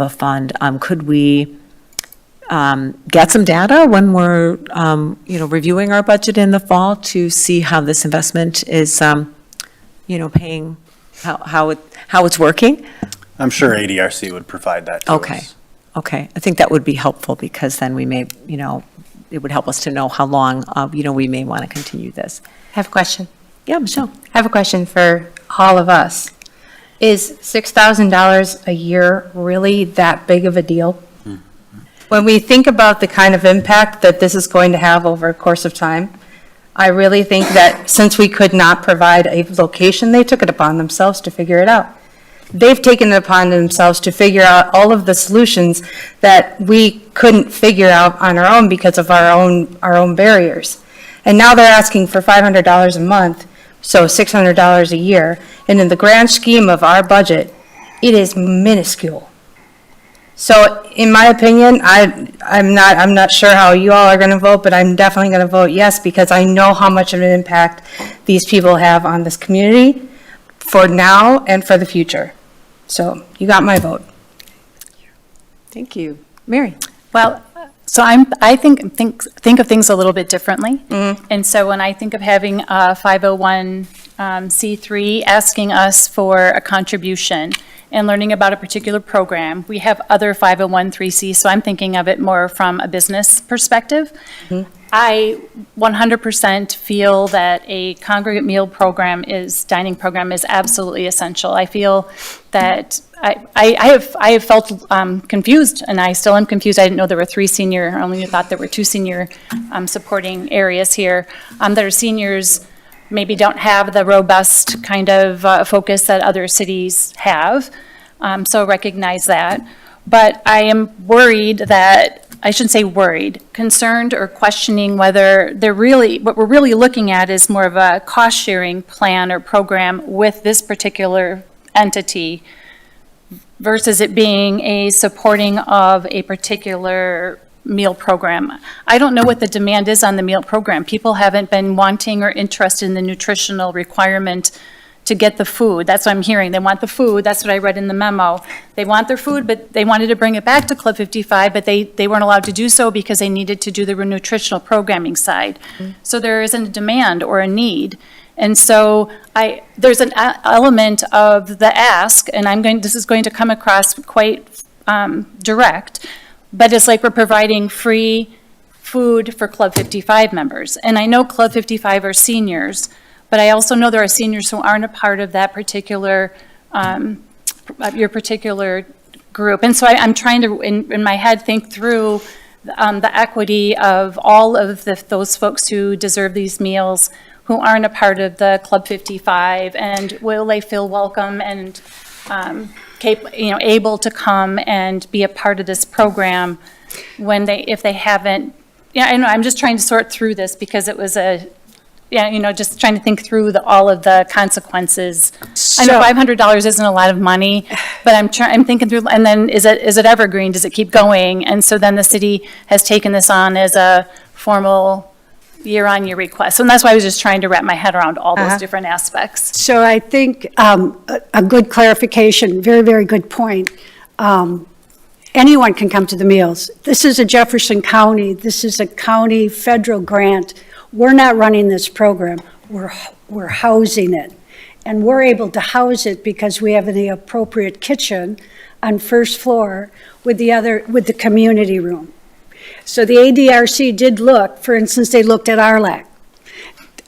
fund. Could we get some data when we're, you know, reviewing our budget in the fall to see how this investment is, you know, paying, how it's working? I'm sure ADRC would provide that to Okay, us. okay. I think that would be helpful, because then we may, you know, it would help us to know how long, you know, we may want to continue this. I have a question. Yeah, Michelle? I have a question for all of us. Is $6,000 a year really that big of a deal? When we think about the kind of impact that this is going to have over a course of time, I really think that since we could not provide a location, they took it upon themselves to figure it out. They've taken it upon themselves to figure out all of the solutions that we couldn't figure out on our own because of our own barriers. And now they're asking for $500 a month, so $600 a year. And in the grand scheme of our budget, it is minuscule. So in my opinion, I'm not sure how you all are going to vote, but I'm definitely going to vote yes, because I know how much of an impact these people have on this community for now and for the future. So you got my vote. Thank you. Mary? Well, so I think of things a little bit differently. And so when I think of having a 501c3 asking us for a contribution and learning about a particular program, we have other 501c3, so I'm thinking of it more from a business perspective. I 100% feel that a congregate meal program dining program is absolutely essential. I feel that I have felt confused, and I still am confused. I didn't know there were 3 senior, I only thought there were 2 senior supporting areas here. That are seniors maybe don't have the robust kind of focus that other cities have, so recognize that. But I am worried that, I shouldn't say worried, concerned or questioning whether what we're really looking at is more of a cost-sharing plan or program with this particular entity versus it being a supporting of a particular meal program. I don't know what the demand is on the meal program. People haven't been wanting or interested in the nutritional requirement to get the food. That's what I'm hearing. They want the food. That's what I read in the memo. They want their food, but they wanted to bring it back to Club 55, but they weren't allowed to do so because they needed to do the nutritional programming side. So there isn't a demand or a need. And so there's an element of the ask, and this is going to come across quite direct, but it's like we're providing free food for Club 55 members. And I know Club 55 are seniors, but I also know there are seniors who aren't a part of that particular, your particular group. And so I'm trying to, in my head, think through the equity of all of those folks who deserve these meals, who aren't a part of the Club 55, and will they feel welcome and able to come and be a part of this program if they haven't. Yeah, I know, I'm just trying to sort through this because it was just trying to think through all of the consequences. I know $500 isn't a lot of money, but I'm thinking through, and then is it evergreen? Does it keep going? And so then the city has taken this on as a formal year-on-year request. And that's why I was just trying to wrap my head around all those different aspects. So I think a good clarification, very, very good point. Anyone can come to the meals. This is a Jefferson County, this is a county federal grant. We're not running this program, we're housing it. And we're able to house it because we have the appropriate kitchen on first floor with the community room. So the ADRC did look, for instance, they looked at Arlac.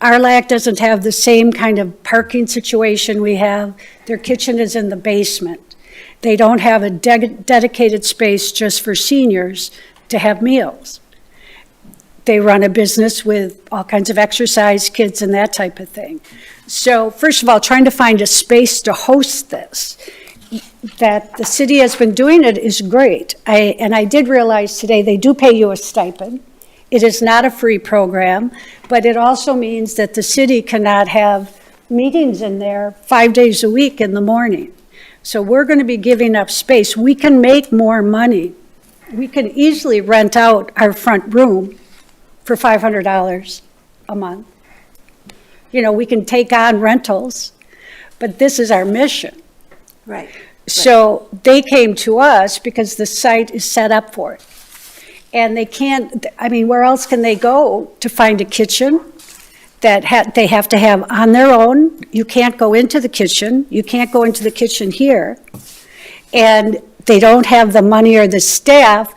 Arlac doesn't have the same kind of parking situation we have. Their kitchen is in the basement. They don't have a dedicated space just for seniors to have meals. They run a business with all kinds of exercise kids and that type of thing. So first of all, trying to find a space to host this, that the city has been doing it is great. And I did realize today they do pay you a stipend. It is not a free program, but it also means that the city cannot have meetings in there 5 days a week in the morning. So we're going to be giving up space. We can make more money. We can easily rent out our front room for $500 a month. You know, we can take on rentals, but this is our mission. Right. So they came to us because the site is set up for it. And they can't, I mean, where else can they go to find a kitchen that they have to have on their own? You can't go into the kitchen. You can't go into the kitchen here. And they don't have the money or the staff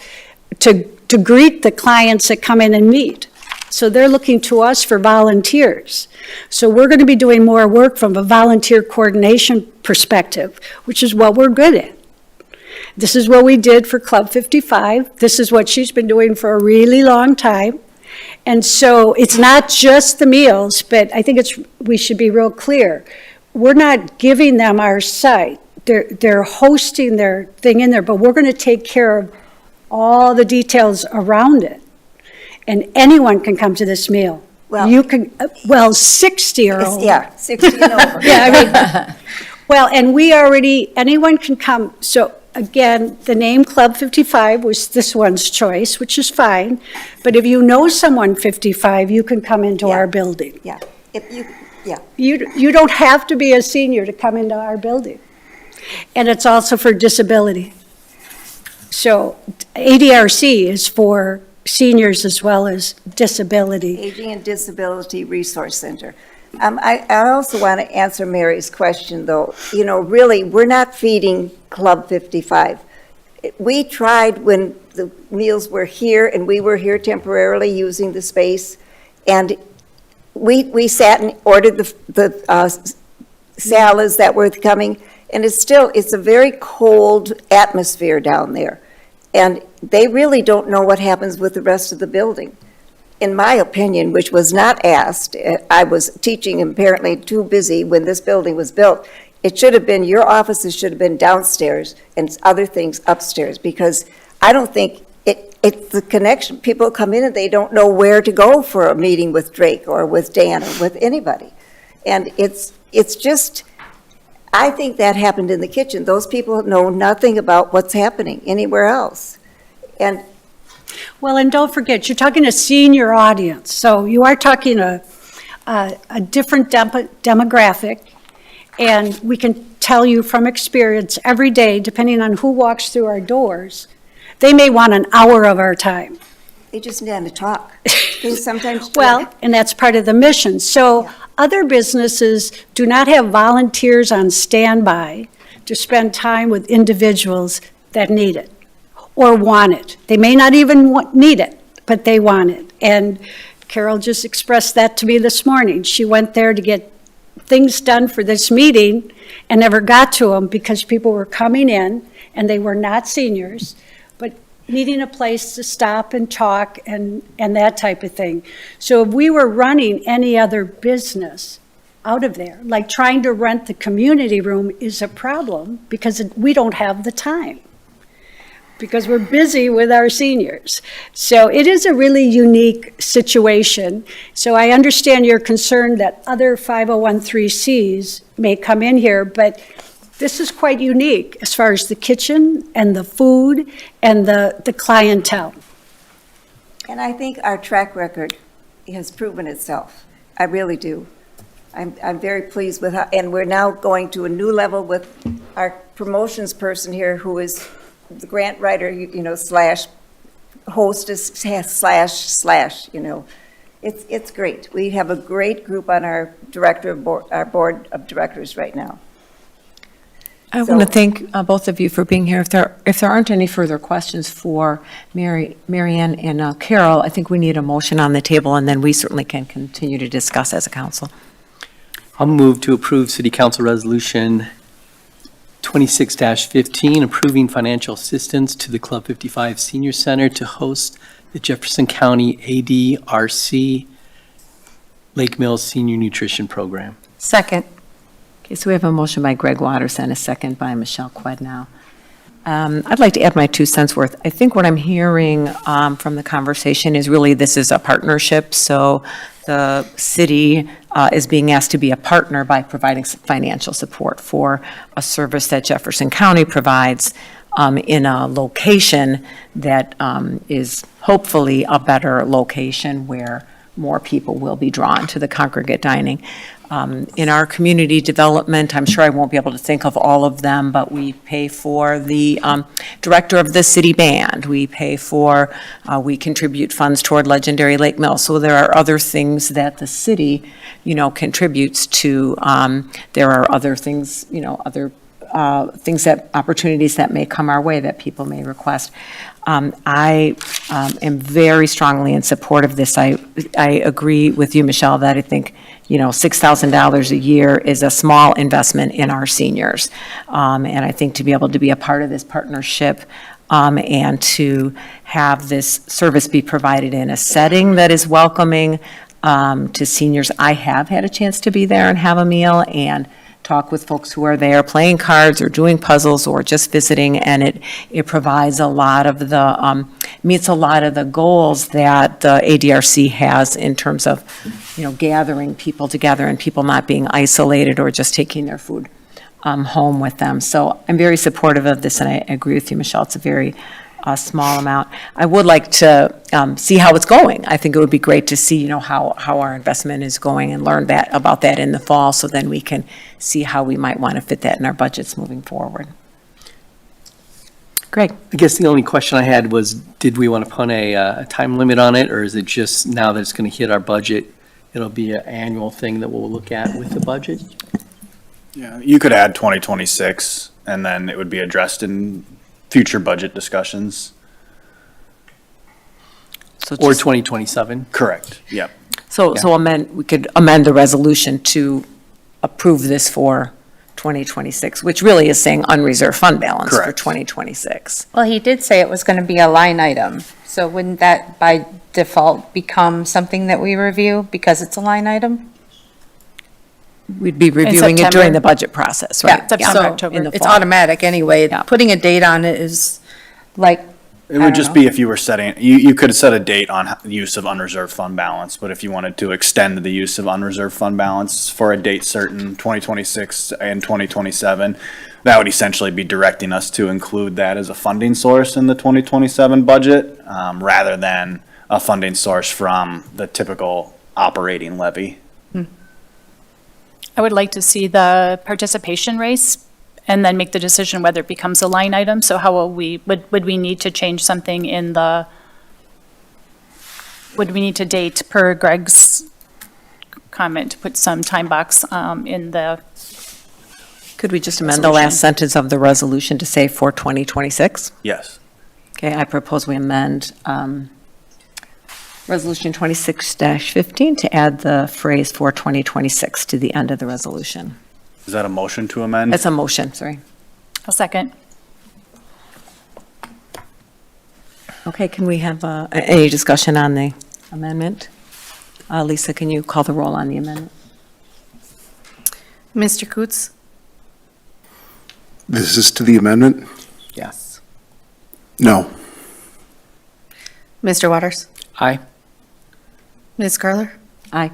to greet the clients that come in and meet. So they're looking to us for volunteers. So we're going to be doing more work from a volunteer coordination perspective, which is what we're good at. This is what we did for Club 55. This is what she's been doing for a really long time. And so it's not just the meals, but I think we should be real clear. We're not giving them our site. They're hosting their thing in there, but we're going to take care of all the details around it. And anyone can come to this meal. Well- You can, 60 or older. Yeah, 60 and over. Yeah, I mean, well, and anyone can come. So again, the name Club 55 was this one's choice, which is fine. But if you know someone 55, you can come into our building. Yeah, if you, yeah. You don't have to be a senior to come into our building. And it's also for disability. So ADRC is for seniors as well as disability. Aging and Disability Resource Center. I also want to answer Mary's question, though. You know, really, we're not feeding Club 55. We tried when the meals were here, and we were here temporarily using the space, and we sat and ordered the salads that were coming, and it's a very cold atmosphere down there. And they really don't know what happens with the rest of the building. In my opinion, which was not asked, I was teaching and apparently too busy when this building was built. It should have been, your offices should have been downstairs and other things upstairs, because I don't think it's the connection. People come in and they don't know where to go for a meeting with Drake or with Dan or with anybody. And it's just, I think that happened in the kitchen. Those people know nothing about what's happening anywhere else. And Well, and don't forget, you're talking a senior audience, so you are talking a different demographic, and we can tell you from experience every day, depending on who walks through our doors, they may want an hour of our time. they just need to talk. They sometimes. Well, and that's part of the mission. So other businesses do not have volunteers on standby to spend time with individuals that need it or want it. They may not even need it, but they want it. And Carol just expressed that to me this morning. She went there to get things done for this meeting and never got to them because people were coming in and they were not seniors, but needing a place to stop and talk and that type of thing. So if we were running any other business out of there, like trying to rent the community room is a problem because we don't have the time, because we're busy with our seniors. So it is a really unique situation. So I understand your concern that other 501(c)(3)s may come in here, but this is quite unique as far as the kitchen and the food and the clientele. And I think our track record has proven itself. I really do. I'm very pleased with how, and we're now going to a new level with our promotions person here who is the grant writer, slash hostess slash, It's great. We have a great group on our board of directors right now. I want to thank both of you for being here. If there aren't any further questions for Marianne and Carol, I think we need a motion on the table, and then we certainly can continue to discuss as a council. I'll move to approve City Council Resolution 26-15, approving financial assistance to the Club 55 Senior Center to host the Jefferson County ADRC Lake Mills Senior Nutrition Program. Second. Okay, so we have a motion by Greg Waters and a second by Michelle Quednow. I'd like to add my 2 cents worth. I think what I'm hearing from the conversation is really this is a partnership, so the city is being asked to be a partner by providing some financial support for a service that Jefferson County provides in a location that is hopefully a better location where more people will be drawn to the congregate dining. In our community development, I'm sure I won't be able to think of all of them, but we pay for the director of the city band. We pay for, we contribute funds toward Legendary Lake Mills. So there are other things that the city, contributes to. There are other things, other things that, opportunities that may come our way that people may request. I am very strongly in support of this. I agree with you, Michelle, that I think, $6,000 a year is a small investment in our seniors. And I think to be able to be a part of this partnership and to have this service be provided in a setting that is welcoming to seniors. I have had a chance to be there and have a meal and talk with folks who are there playing cards or doing puzzles or just visiting, and it provides a lot of the, meets a lot of the goals that the ADRC has in terms of, gathering people together and people not being isolated or just taking their food home with them. So I'm very supportive of this, and I agree with you, Michelle. It's a very small amount. I would like to see how it's going. I think it would be great to see, how our investment is going and learn about that in the fall, so then we can see how we might want to fit that in our budgets moving forward. Greg? I guess the only question I had was, did we want to put a time limit on it, or is it just now that it's going to hit our budget, it'll be an annual thing that we'll look at with the budget? Yeah, you could add 2026, and then it would be addressed in future budget discussions. So Or just- 2027? Correct, yep. So we could amend the resolution to approve this for 2026, which really is saying unreserved fund balance for Correct. 2026. Well, he did say it was going to be a line item, so wouldn't that by default become something that we review because it's a line item? We'd be reviewing it during September. the budget process, right? Yeah, September, so October. in the it's fall. automatic anyway. Yeah. Putting a date on it is like, It would just be if you were setting, you could set a date on use of unreserved fund balance, but if you wanted to extend the use of unreserved fund balance for a date certain, 2026 and 2027, that would essentially be directing us to include that as a funding source in the 2027 budget, rather than a funding source from the typical operating levy. I would like to see the participation rates and then make the decision whether it becomes a line item. So how will would we need to change something would we need to date per Greg's comment, to put some time box in the, Could we just amend the last sentence of the resolution to say for 2026? Yes. Okay, I propose we amend Resolution 26-15 to add the phrase for 2026 to the end of the resolution. Is that a motion to amend? That's a motion, sorry. a second? Okay, can we have any discussion on the amendment? Lisa, can you call the roll on the amendment? Mr. Coots? This is to the amendment? Yes. No. Mr. Waters? Aye. Ms. Garler? Aye.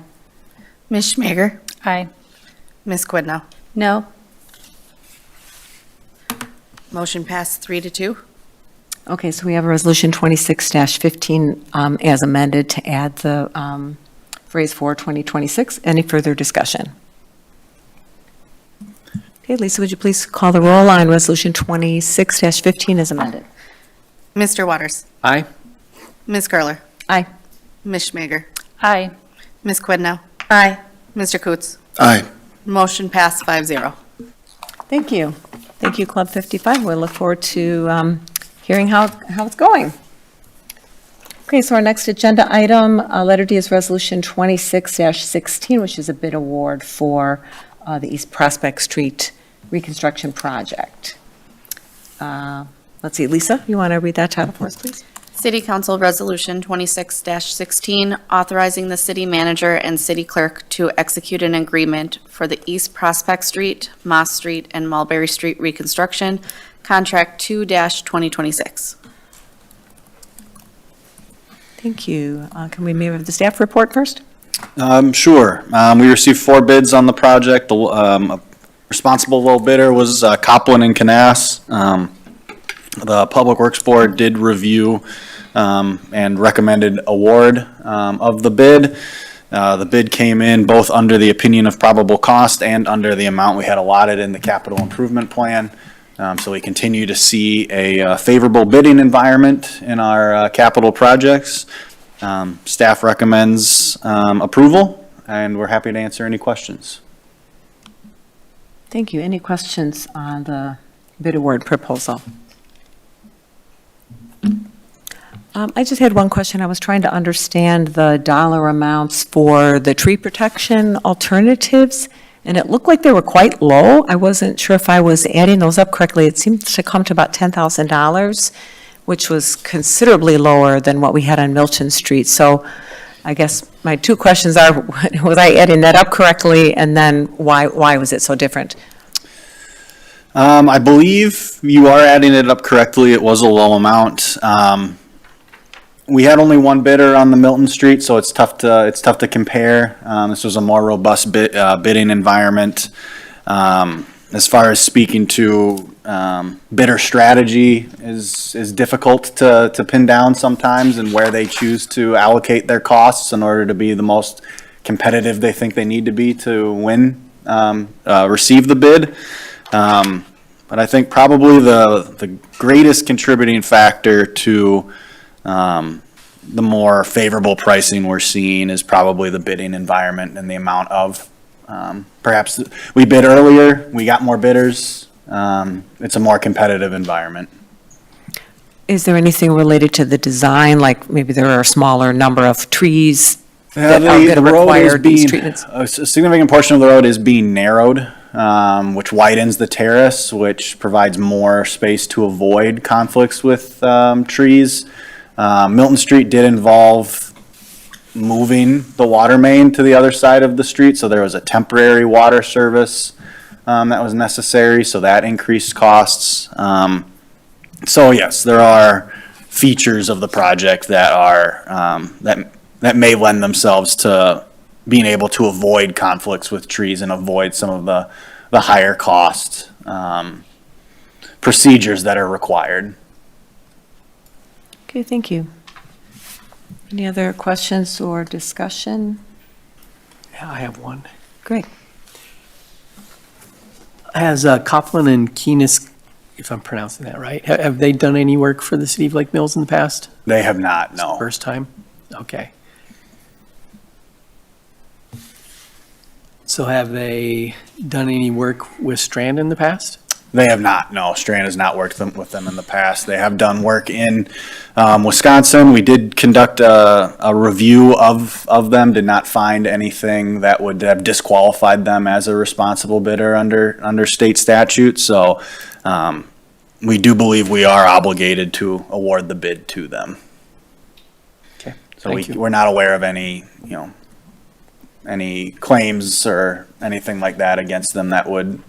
Ms. Schmager? Aye. Ms. Quidnow? no, Motion passed 3-2. Okay, so we have a Resolution 26-15 as amended to add the phrase for 2026. Any further discussion? Okay, Lisa, would you please call the roll on Resolution 26-15 as amended? Mr. Waters? Aye. Ms. Garler? Aye. Ms. Schmager? Aye. Ms. Quidnow? aye. Mr. Coots? Aye. Motion passed 5-0. Thank you. Thank you, Club 55. We look forward to hearing how it's going. Okay, so our next agenda item, letter D, is Resolution 26-16, which is a bid award for the East Prospect Street reconstruction project. Let's see, Lisa, you want to read that title for us, please? City Council Resolution 26-16, authorizing the city manager and city clerk to execute an agreement for the East Prospect Street, Moss Street, and Mulberry Street reconstruction, Contract 2-2026. Thank you. Can we maybe have the staff report first? Sure. We received 4 bids on the project. The responsible low bidder was Copland and Canas. The Public Works Board did review and recommended award of the bid. The bid came in both under the opinion of probable cost and under the amount we had allotted in the capital improvement plan. So we continue to see a favorable bidding environment in our capital projects. Staff recommends approval, and we're happy to answer any questions. Thank you. Any questions on the bid award proposal? I just had one question. I was trying to understand the dollar amounts for the tree protection alternatives, and it looked like they were quite low. I wasn't sure if I was adding those up correctly. It seemed to come to about $10,000, which was considerably lower than what we had on Milton Street. So I guess my 2 questions are, was I adding that up correctly? And then why was it so different? I believe you are adding it up correctly. It was a low amount. We had only 1 bidder on the Milton Street, so it's tough to compare. This was a more robust bidding environment. As far as speaking to bidder strategy is difficult to pin down sometimes, and where they choose to allocate their costs in order to be the most competitive they think they need to be to win, receive the bid. But I think probably the greatest contributing factor to the more favorable pricing we're seeing is probably the bidding environment and the amount of, perhaps we bid earlier, we got more bidders. It's a more competitive environment. Is there anything related to the design, like maybe there are a smaller number of trees that are going to require these treatments? A significant portion of the road is being narrowed, which widens the terrace, which provides more space to avoid conflicts with trees. Milton Street did involve moving the water main to the other side of the street, so there was a temporary water service that was necessary, so that increased costs. So yes, there are features of the project that are that may lend themselves to being able to avoid conflicts with trees and avoid some of the higher cost procedures that are required. Okay, thank you. Any other questions or discussion? Yeah, I have one. Great. Has Copland and Keenest, if I'm pronouncing that right, have they done any work for the city of Lake Mills in the past? They have not, no. First time? Okay. So have they done any work with Strand in the past? They have not, no. Strand has not worked with them in the past. They have done work in Wisconsin. We did conduct a review of them, did not find anything that would have disqualified them as a responsible bidder under state statute. So we do believe we are obligated to award the bid to them. Okay, So thank you. we're not aware of any, any claims or anything like that against them that would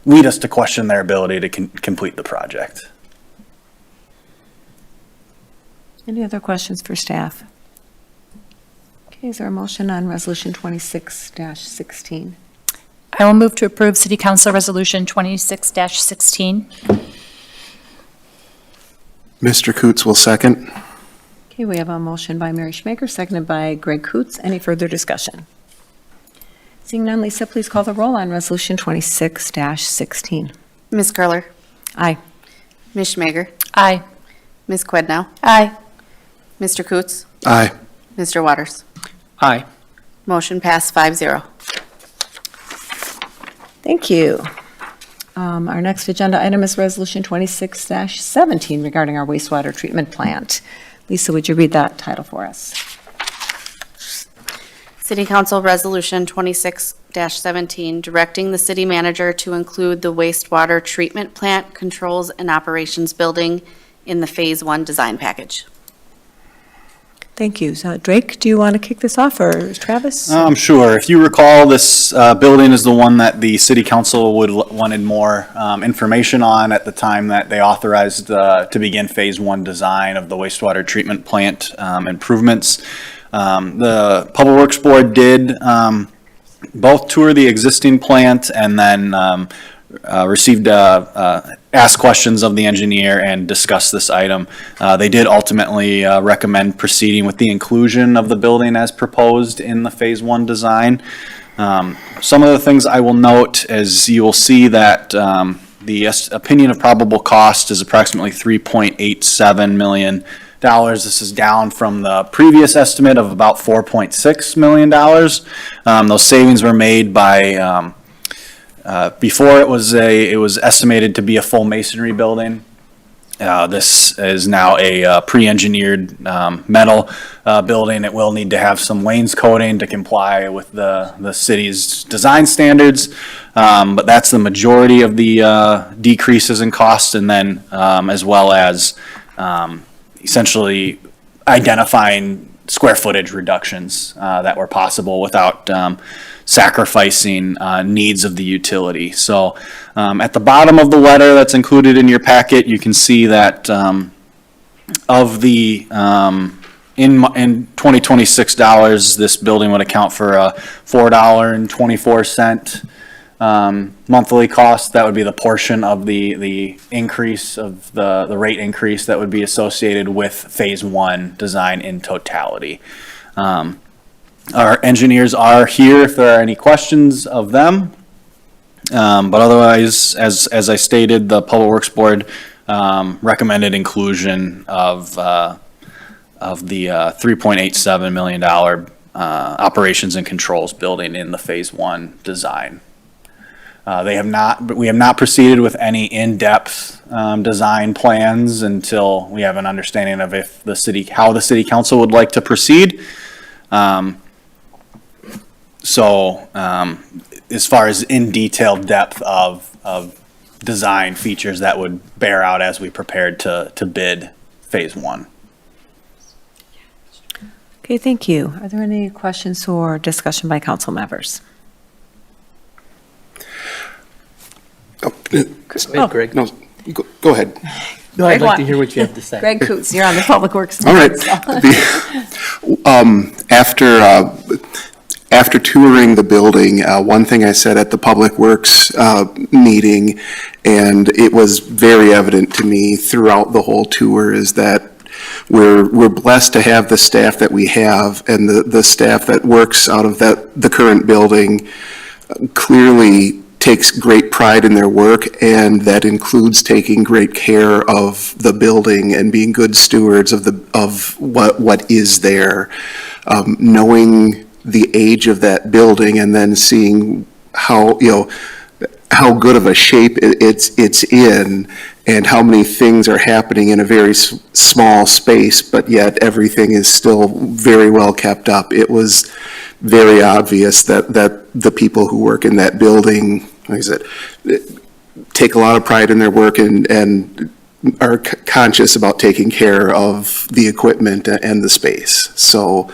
lead us to question their ability to complete the project. Any other questions for staff? Okay, is there a motion on Resolution 26-16? I will move to approve City Council Resolution 26-16. Mr. Coots will second. Okay, we have a motion by Mary Schmaker, seconded by Greg Coots. Any further discussion? Seeing none, Lisa, please call the roll on Resolution 26-16. Ms. Curler, Aye. Ms. Schmager, Aye. Ms. Quidnow, Aye. Mr. Coots, Aye. Mr. Waters. Aye. Motion passed 5-0. Thank you. Our next agenda item is Resolution 26-17 regarding our wastewater treatment plant. Lisa, would you read that title for us? City Council Resolution 26-17, directing the city manager to include the wastewater treatment plant controls and operations building in the Phase 1 design package. Thank you. So Drake, do you want to kick this off, or Travis? Sure. If you recall, this building is the one that the city council wanted more information on at the time that they authorized to begin Phase 1 design of the wastewater treatment plant improvements. The Public Works Board did both tour the existing plant and then received asked questions of the engineer and discussed this item. They did ultimately recommend proceeding with the inclusion of the building as proposed in the Phase 1 design. Some of the things I will note is you will see that the opinion of probable cost is approximately $3.87 million. This is down from the previous estimate of about $4.6 million. Those savings were made by before it was estimated to be a full masonry building. This is now a pre-engineered metal building. It will need to have some wainscoting to comply with the city's design standards, but that's the majority of the decreases in cost, and then as well as essentially identifying square footage reductions that were possible without sacrificing needs of the utility. So at the bottom of the letter that's included in your packet, you can see that of the in 2026 dollars, this building would account for a $4.24 monthly cost. That would be the portion of the increase of the rate increase that would be associated with Phase 1 design in totality. Our engineers are here if there are any questions of them. But otherwise, as I stated, the Public Works Board recommended inclusion of the $3.87 million operations and controls building in the Phase 1 design. We have not proceeded with any in-depth design plans until we have an understanding of how the city council would like to proceed. As far as in detailed depth of design features, that would bear out as we prepared to bid Phase 1. Okay, thank you. Are there any questions or discussion by council members? Greg. No, go ahead. No, I'd like to hear what you have to say. Greg Coots, you're on the Public Works. All right. After touring the building, one thing I said at the Public Works meeting, and it was very evident to me throughout the whole tour, is that we're blessed to have the staff that we have, and the staff that works out of the current building clearly takes great pride in their work, and that includes taking great care of the building and being good stewards of what is there. Knowing the age of that building and then seeing how good of a shape it's in, and how many things are happening in a very small space, but yet everything is still very well kept up. It was very obvious that the people who work in that building, like I said, take a lot of pride in their work and are conscious about taking care of the equipment and the space. So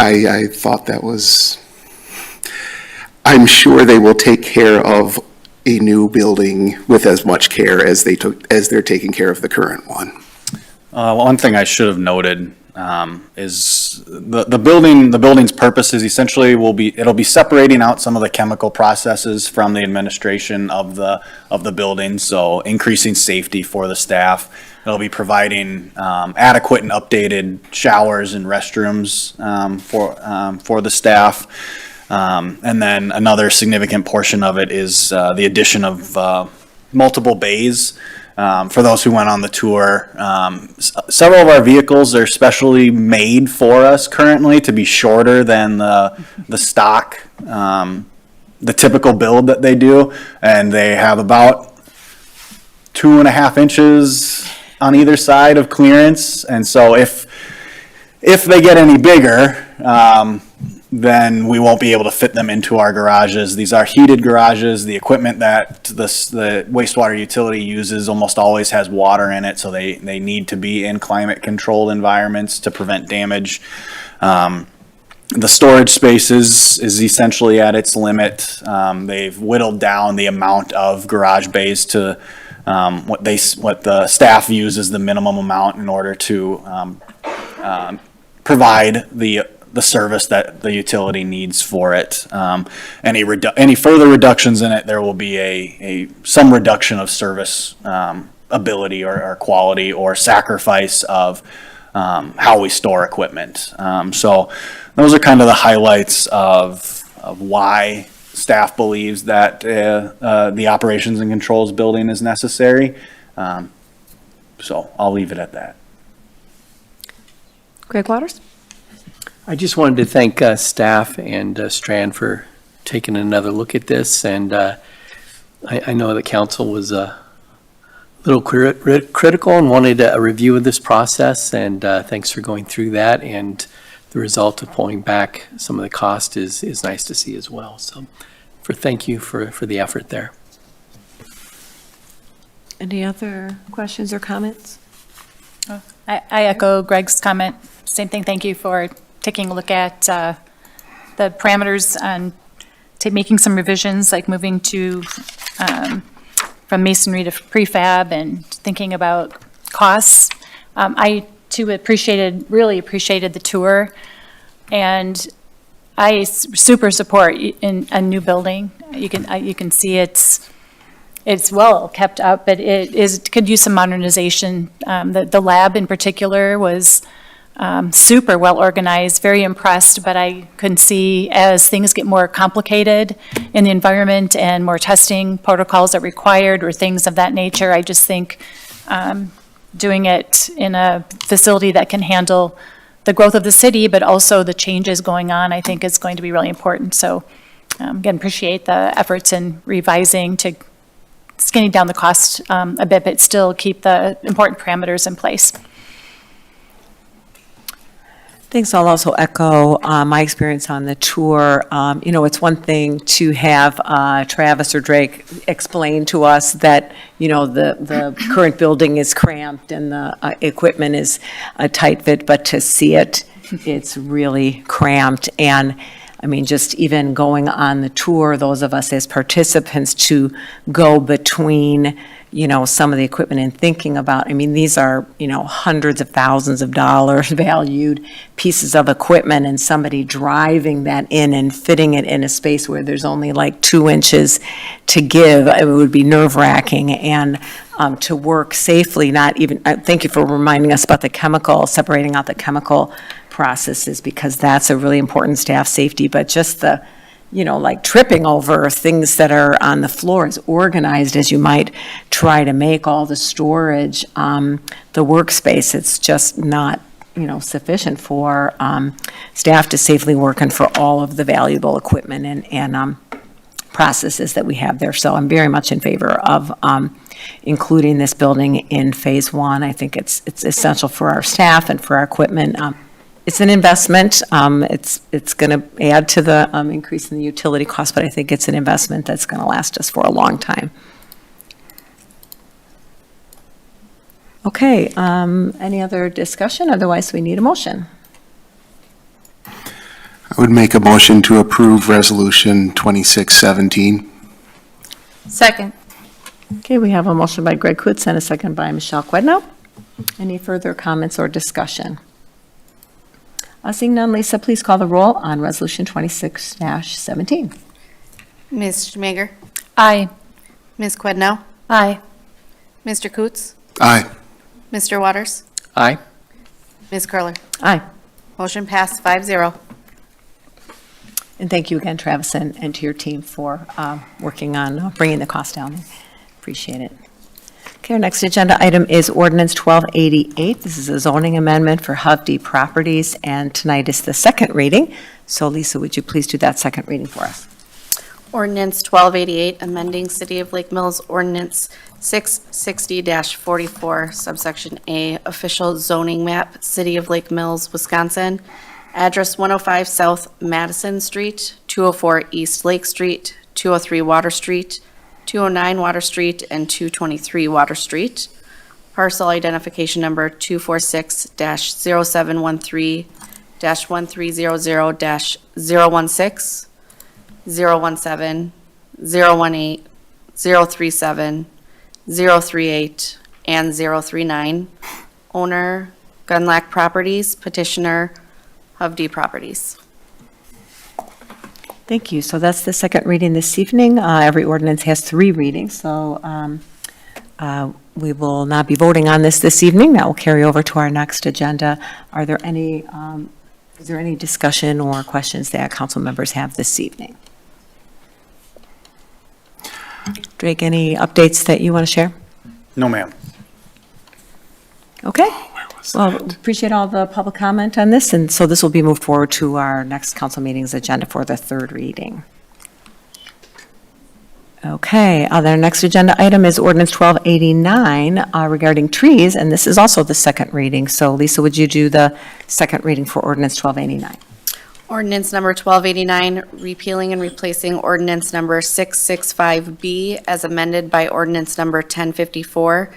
I thought that was, I'm sure they will take care of a new building with as much care as they're taking care of the current one. One thing I should have noted is the building's purpose is essentially it'll be separating out some of the chemical processes from the administration of the building, so increasing safety for the staff. It'll be providing adequate and updated showers and restrooms for the staff. And then another significant portion of it is the addition of multiple bays. For those who went on the tour, several of our vehicles are specially made for us currently to be shorter than the stock the typical build that they do, and they have about 2.5 inches on either side of clearance. And so if they get any bigger, then we won't be able to fit them into our garages. These are heated garages. The equipment that the wastewater utility uses almost always has water in it, so they need to be in climate-controlled environments to prevent damage. The storage space is essentially at its limit. They've whittled down the amount of garage bays to what the staff views as the minimum amount in order to provide the service that the utility needs for it. Any further reductions in it, there will be some reduction of service ability or quality or sacrifice of how we store equipment. So those are kind of the highlights of why staff believes that the operations and controls building is necessary. So I'll leave it at that. Greg Waters? I just wanted to thank staff and Strand for taking another look at this, and I know the council was a little critical and wanted a review of this process, and thanks for going through that, and the result of pulling back some of the cost is nice to see as well. So thank you for the effort there. Any other questions or comments? I echo Greg's comment. Same thing. Thank you for taking a look at the parameters and making some revisions, like moving to from masonry to prefab and thinking about costs. I too really appreciated the tour, and I super support in a new building. You can see it's well kept up, but could use some modernization. The lab in particular was super well organized, very impressed, but I can see as things get more complicated in the environment and more testing protocols are required or things of that nature, I just think doing it in a facility that can handle the growth of the city, but also the changes going on, I think is going to be really important. So again, appreciate the efforts in revising to skinny down the cost a bit, but still keep the important parameters in place. Thanks. I'll also echo my experience on the tour. It's one thing to have Travis or Drake explain to us that, the current building is cramped and the equipment is a tight fit, but to see it's really cramped. And just even going on the tour, those of us as participants to go between some of the equipment and thinking about, these are, hundreds of thousands of dollars valued pieces of equipment, and somebody driving that in and fitting it in a space where there's only like 2 inches to give, it would be nerve-wracking. And to work safely, thank you for reminding us about separating out the chemical processes, because that's a really important staff safety, but just the like tripping over things that are on the floor, as organized as you might try to make all the storage, the workspace, it's just not, sufficient for staff to safely work and for all of the valuable equipment and processes that we have there. So I'm very much in favor of including this building in Phase 1. I think it's essential for our staff and for our equipment. It's an investment. It's going to add to the increase in the utility cost, but I think it's an investment that's going to last us for a long time. Okay, any other discussion? Otherwise, we need a motion. I would make a motion to approve Resolution 2617. Second. Okay, we have a motion by Greg Kutz and a second by Michelle Quednow. Any further comments or discussion? Seeing none, Lisa, please call the roll on Resolution 26-17. Ms. Schmager? Aye. Ms. Quednow? Aye. Mr. Coots? Aye. Mr. Waters? Aye. Ms. Curler? Aye. Motion passed 5-0. And thank you again, Travis, and to your team for working on bringing the cost down. Appreciate it. Okay, our next agenda item is Ordinance 1288. This is a zoning amendment for Hovde Properties, and tonight is the second reading. So Lisa, would you please do that second reading for us? Ordinance 1288, amending City of Lake Mills Ordinance 660-44, subsection A, official zoning map, City of Lake Mills, Wisconsin. Address 105 South Madison Street, 204 East Lake Street, 203 Water Street, 209 Water Street, and 223 Water Street. Parcel identification number 246-0713-1300-016, 017, 018, 037, 038, and 039. Owner, Gunlack Properties. Petitioner, Hovde Properties. Thank you. So that's the second reading this evening. Every ordinance has 3 readings, so we will not be voting on this evening. That will carry over to our next agenda. Are there any, is there any discussion or questions that council members have this evening? Drake, any updates that you want to share? No, ma'am. Okay. Well, appreciate all the public comment on this, and so this will be moved forward to our next council meeting's agenda for the 3rd reading. Okay, our next agenda item is ordinance 1289 regarding trees, and this is also the second reading. So Lisa, would you do the second reading for ordinance 1289? Ordinance number 1289, repealing and replacing ordinance number 665B as amended by ordinance number 1054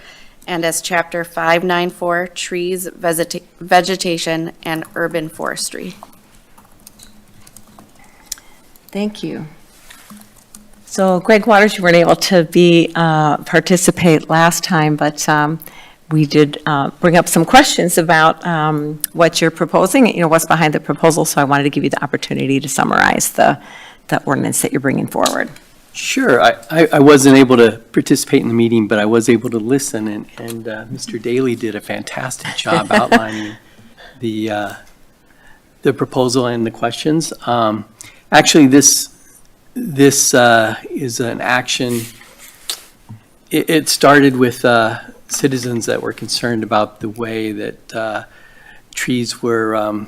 and as chapter 594, trees, vegetation, and urban forestry. Thank you. So Greg Waters, you weren't able to participate last time, but we did bring up some questions about what you're proposing, what's behind the proposal, so I wanted to give you the opportunity to summarize the ordinance that you're bringing forward. Sure. I wasn't able to participate in the meeting, but I was able to listen, and Mr. Daly did a fantastic job outlining the proposal and the questions. Actually, this is an action. It started with citizens that were concerned about the way that trees were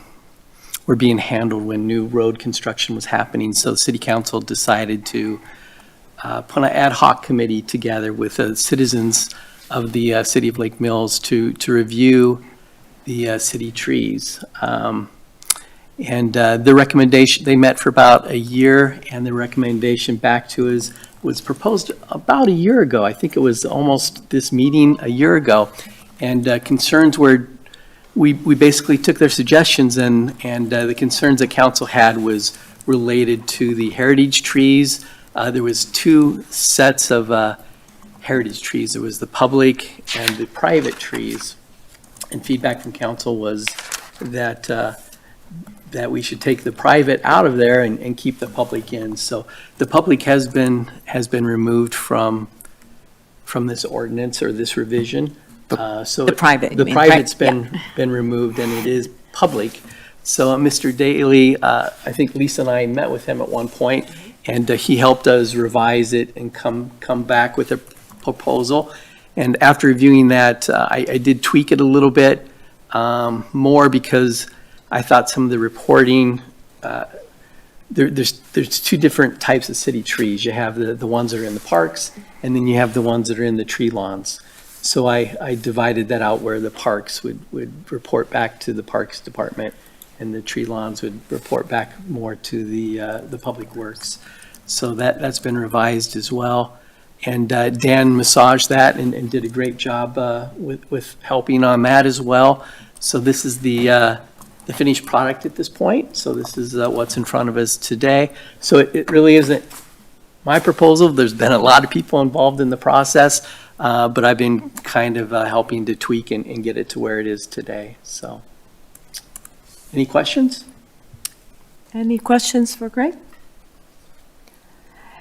being handled when new road construction was happening. So the City Council decided to put an ad hoc committee together with citizens of the City of Lake Mills to review the city trees. And the recommendation, they met for about a year, and the recommendation back to us was proposed about a year ago. I think it was almost this meeting a year ago. And concerns were, we basically took their suggestions, and the concerns that council had was related to the heritage trees. There was 2 sets of heritage trees. There was the public and the private trees. And feedback from council was that that we should take the private out of there and keep the public in. So the public has been removed from this ordinance or this revision. So The private, the private's been removed, and it is public. So Mr. Daly, I think Lisa and I met with him at one point, and he helped us revise it and come back with a proposal. And after reviewing that, I did tweak it a little bit more, because I thought some of the reporting, there's 2 different types of city trees. You have the ones that are in the parks, and then you have the ones that are in the tree lawns. So I divided that out, where the parks would report back to the Parks Department, and the tree lawns would report back more to the Public Works. So that's been revised as well. And Dan massaged that and did a great job with helping on that as well. So this is the finished product at this point. So this is what's in front of us today. So it really isn't my proposal. There's been a lot of people involved in the process, but I've been kind of helping to tweak and get it to where it is today. So, any questions? Any questions for Greg?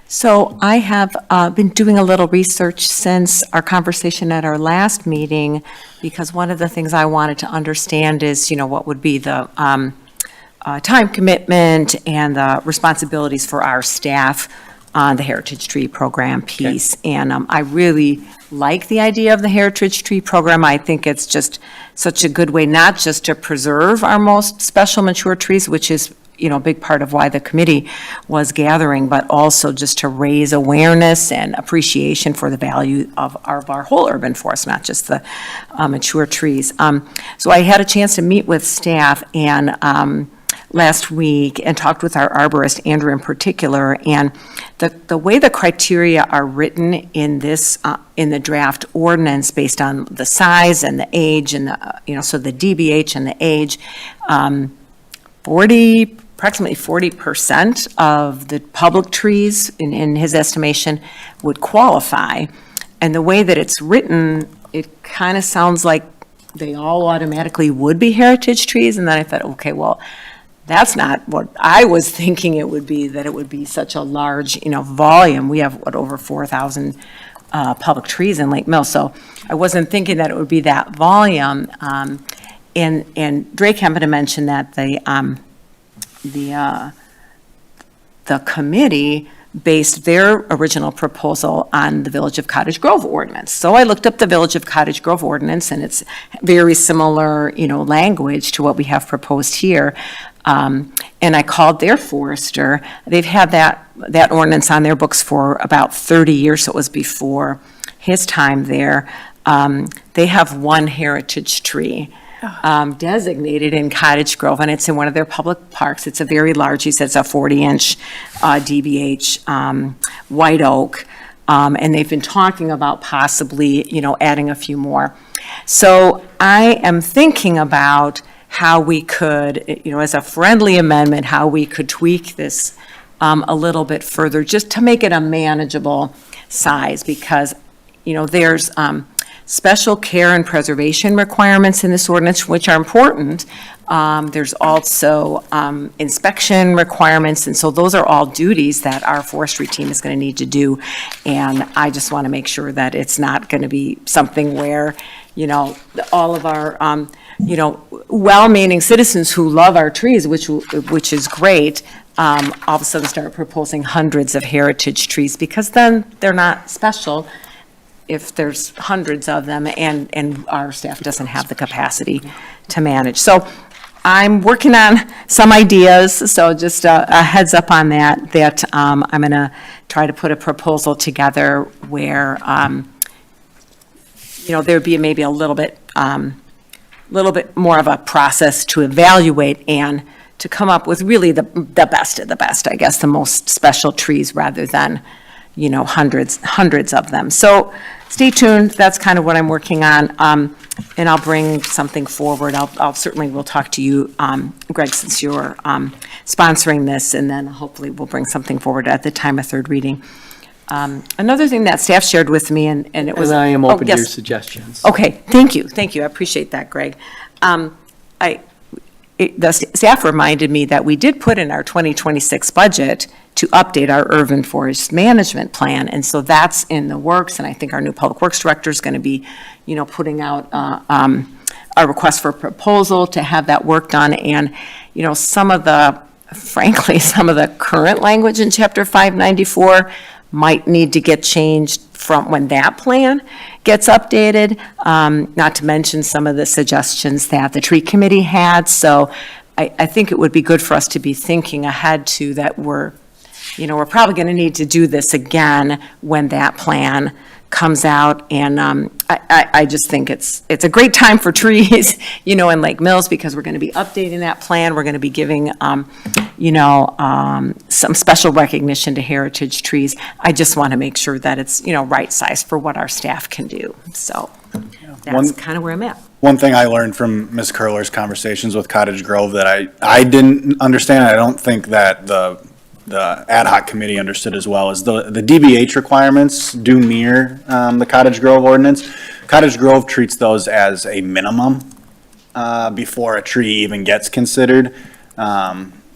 So I have been doing a little research since our conversation at our last meeting, because one of the things I wanted to understand is, what would be the time commitment and the responsibilities for our staff on the Heritage Tree Program piece. Okay. And I really like the idea of the Heritage Tree Program. I think it's just such a good way, not just to preserve our most special mature trees, which is a big part of why the committee was gathering, but also just to raise awareness and appreciation for the value of our whole urban forest, not just the mature trees. So I had a chance to meet with staff and last week and talked with our arborist, Andrew in particular, and the way the criteria are written in this, in the draft ordinance based on the size and the age and so the DBH and the age, approximately 40% of the public trees, in his estimation, would qualify. And the way that it's written, it kind of sounds like they all automatically would be heritage trees. And then I thought, okay, well, that's not what I was thinking it would be, that it would be such a large, volume. We have, over 4,000 public trees in Lake Mills, so I wasn't thinking that it would be that volume. And Drake happened to mention that the committee based their original proposal on the Village of Cottage Grove ordinance. So I looked up the Village of Cottage Grove ordinance, and it's very similar, language to what we have proposed here. And I called their forester. They've had that ordinance on their books for about 30 years, so it was before his time there. They have one heritage tree designated in Cottage Grove, and it's in one of their public parks. It's a very large, he said it's a 40-inch DBH white oak, and they've been talking about possibly, adding a few more. So I am thinking about how we could, as a friendly amendment, how we could tweak this a little bit further, just to make it a manageable size, because, there's special care and preservation requirements in this ordinance, which are important. There's also inspection requirements, and so those are all duties that our forestry team is going to need to do. And I just want to make sure that it's not going to be something where, all of our, well-meaning citizens who love our trees, which is great, all of a sudden start proposing hundreds of heritage trees, because then they're not special if there's hundreds of them and our staff doesn't have the capacity to manage. So I'm working on some ideas, so just a heads up on that I'm going to try to put a proposal together where, there'd be maybe a little bit more of a process to evaluate and to come up with really the best of the best, I guess, the most special trees rather than, hundreds of them. So stay tuned. That's kind of what I'm working on. And I'll bring something forward. I'll certainly will talk to you, Greg, since you're sponsoring this, and then hopefully we'll bring something forward at the time of third reading. Another thing that staff shared with me, and it was. And I am open to yes. your suggestions. Okay, thank you. I appreciate that, Greg. The staff reminded me that we did put in our 2026 budget to update our urban forest management plan, and so that's in the works, and I think our new public works director is going to be, putting out a request for proposal to have that work done, and, frankly, some of the current language in Chapter 594 might need to get changed from when that plan gets updated, not to mention some of the suggestions that the tree committee had. So I think it would be good for us to be thinking ahead to that we're probably going to need to do this again when that plan comes out. And I just think it's a great time for trees, in Lake Mills, because we're going to be updating that plan. We're going to be giving, some special recognition to heritage trees. I just want to make sure that it's, right size for what our staff can do. So that's kind of where I'm at. One thing I learned from Ms. Curler's conversations with Cottage Grove that I didn't understand, I don't think that the ad hoc committee understood as well, is the DBH requirements do mirror the Cottage Grove ordinance. Cottage Grove treats those as a minimum before a tree even gets considered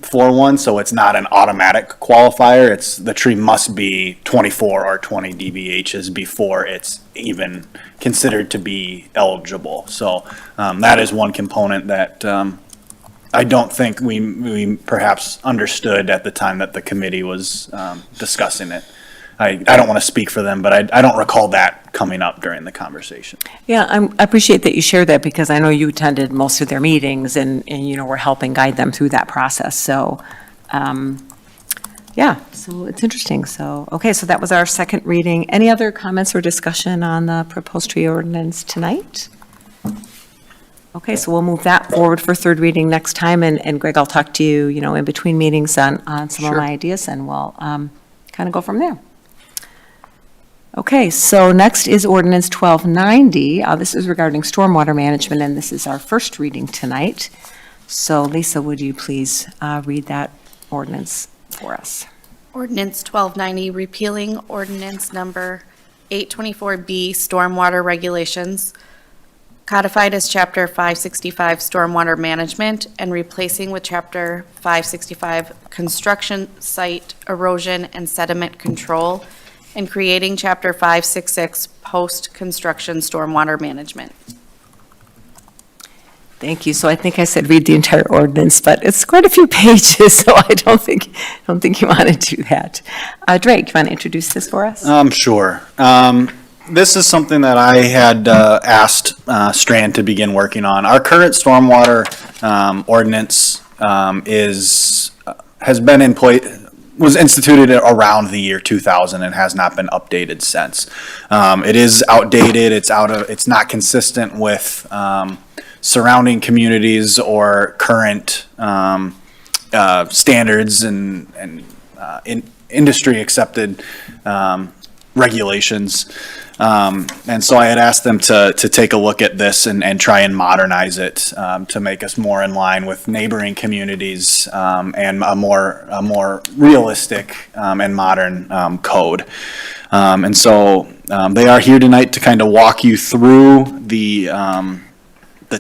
for one, so it's not an automatic qualifier. It's the tree must be 24 or 20 DBHs before it's even considered to be eligible. So that is one component that I don't think we perhaps understood at the time that the committee was discussing it. I don't want to speak for them, but I don't recall that coming up during the conversation. Yeah, I appreciate that you shared that because I know you attended most of their meetings and we're helping guide them through that process. So, yeah, so it's interesting. So, okay, so that was our second reading. Any other comments or discussion on the proposed tree ordinance tonight? Okay, so we'll move that forward for third reading next time. And Greg, I'll talk to you, in between meetings on some of my ideas and we'll kind of go from there. Okay, so next is ordinance 1290. This is regarding stormwater management, and this is our first reading tonight. So Lisa, would you please read that ordinance for us? Ordinance 1290, repealing ordinance number 824B, stormwater regulations, codified as Chapter 565, stormwater management, and replacing with Chapter 565, construction site erosion and sediment control, and creating Chapter 566, post-construction stormwater management. Thank you. So I think I said read the entire ordinance, but it's quite a few pages, so I don't think you want to do that. Drake, you want to introduce this for us? Sure. This is something that I had asked Strand to begin working on. Our current stormwater ordinance has been in place, was instituted around the year 2000 and has not been updated since. It is outdated. It's not consistent with surrounding communities or current standards and industry accepted regulations. And so I had asked them to take a look at this and try and modernize it to make us more in line with neighboring communities and a more realistic and modern code. And so they are here tonight to kind of walk you through the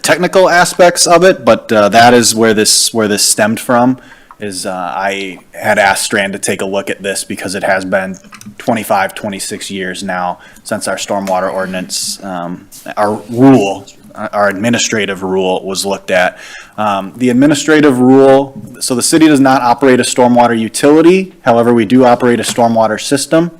technical aspects of it, but that is where this stemmed from. I had asked Strand to take a look at this because it has been 25, 26 years now since our stormwater ordinance, our administrative rule was looked at. The administrative rule, so the city does not operate a stormwater utility, however, we do operate a stormwater system.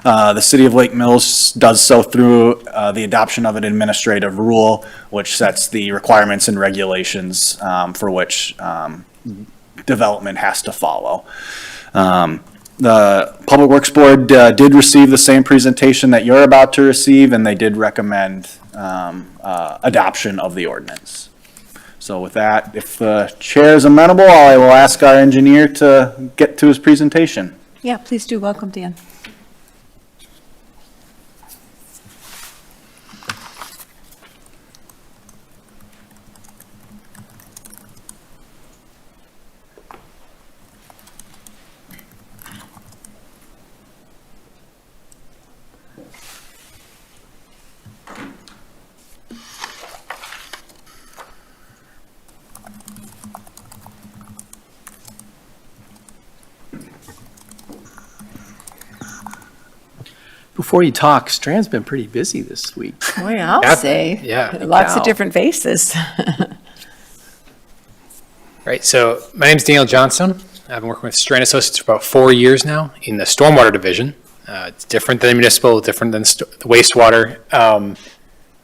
The city of Lake Mills does so through the adoption of an administrative rule, which sets the requirements and regulations for which development has to follow. The Public Works Board did receive the same presentation that you're about to receive, and they did recommend adoption of the ordinance. So with that, if the chair is amenable, I will ask our engineer to get to his presentation. Yeah, please do. Welcome, Dan. Before you talk, Strand's been pretty busy this week. Oh, yeah, I'll say. Yeah. Lots Wow. of different faces. Right, so my name's Daniel Johnstone. I've been working with Strand Associates for about 4 years now in the stormwater division. It's different than municipal, different than the wastewater.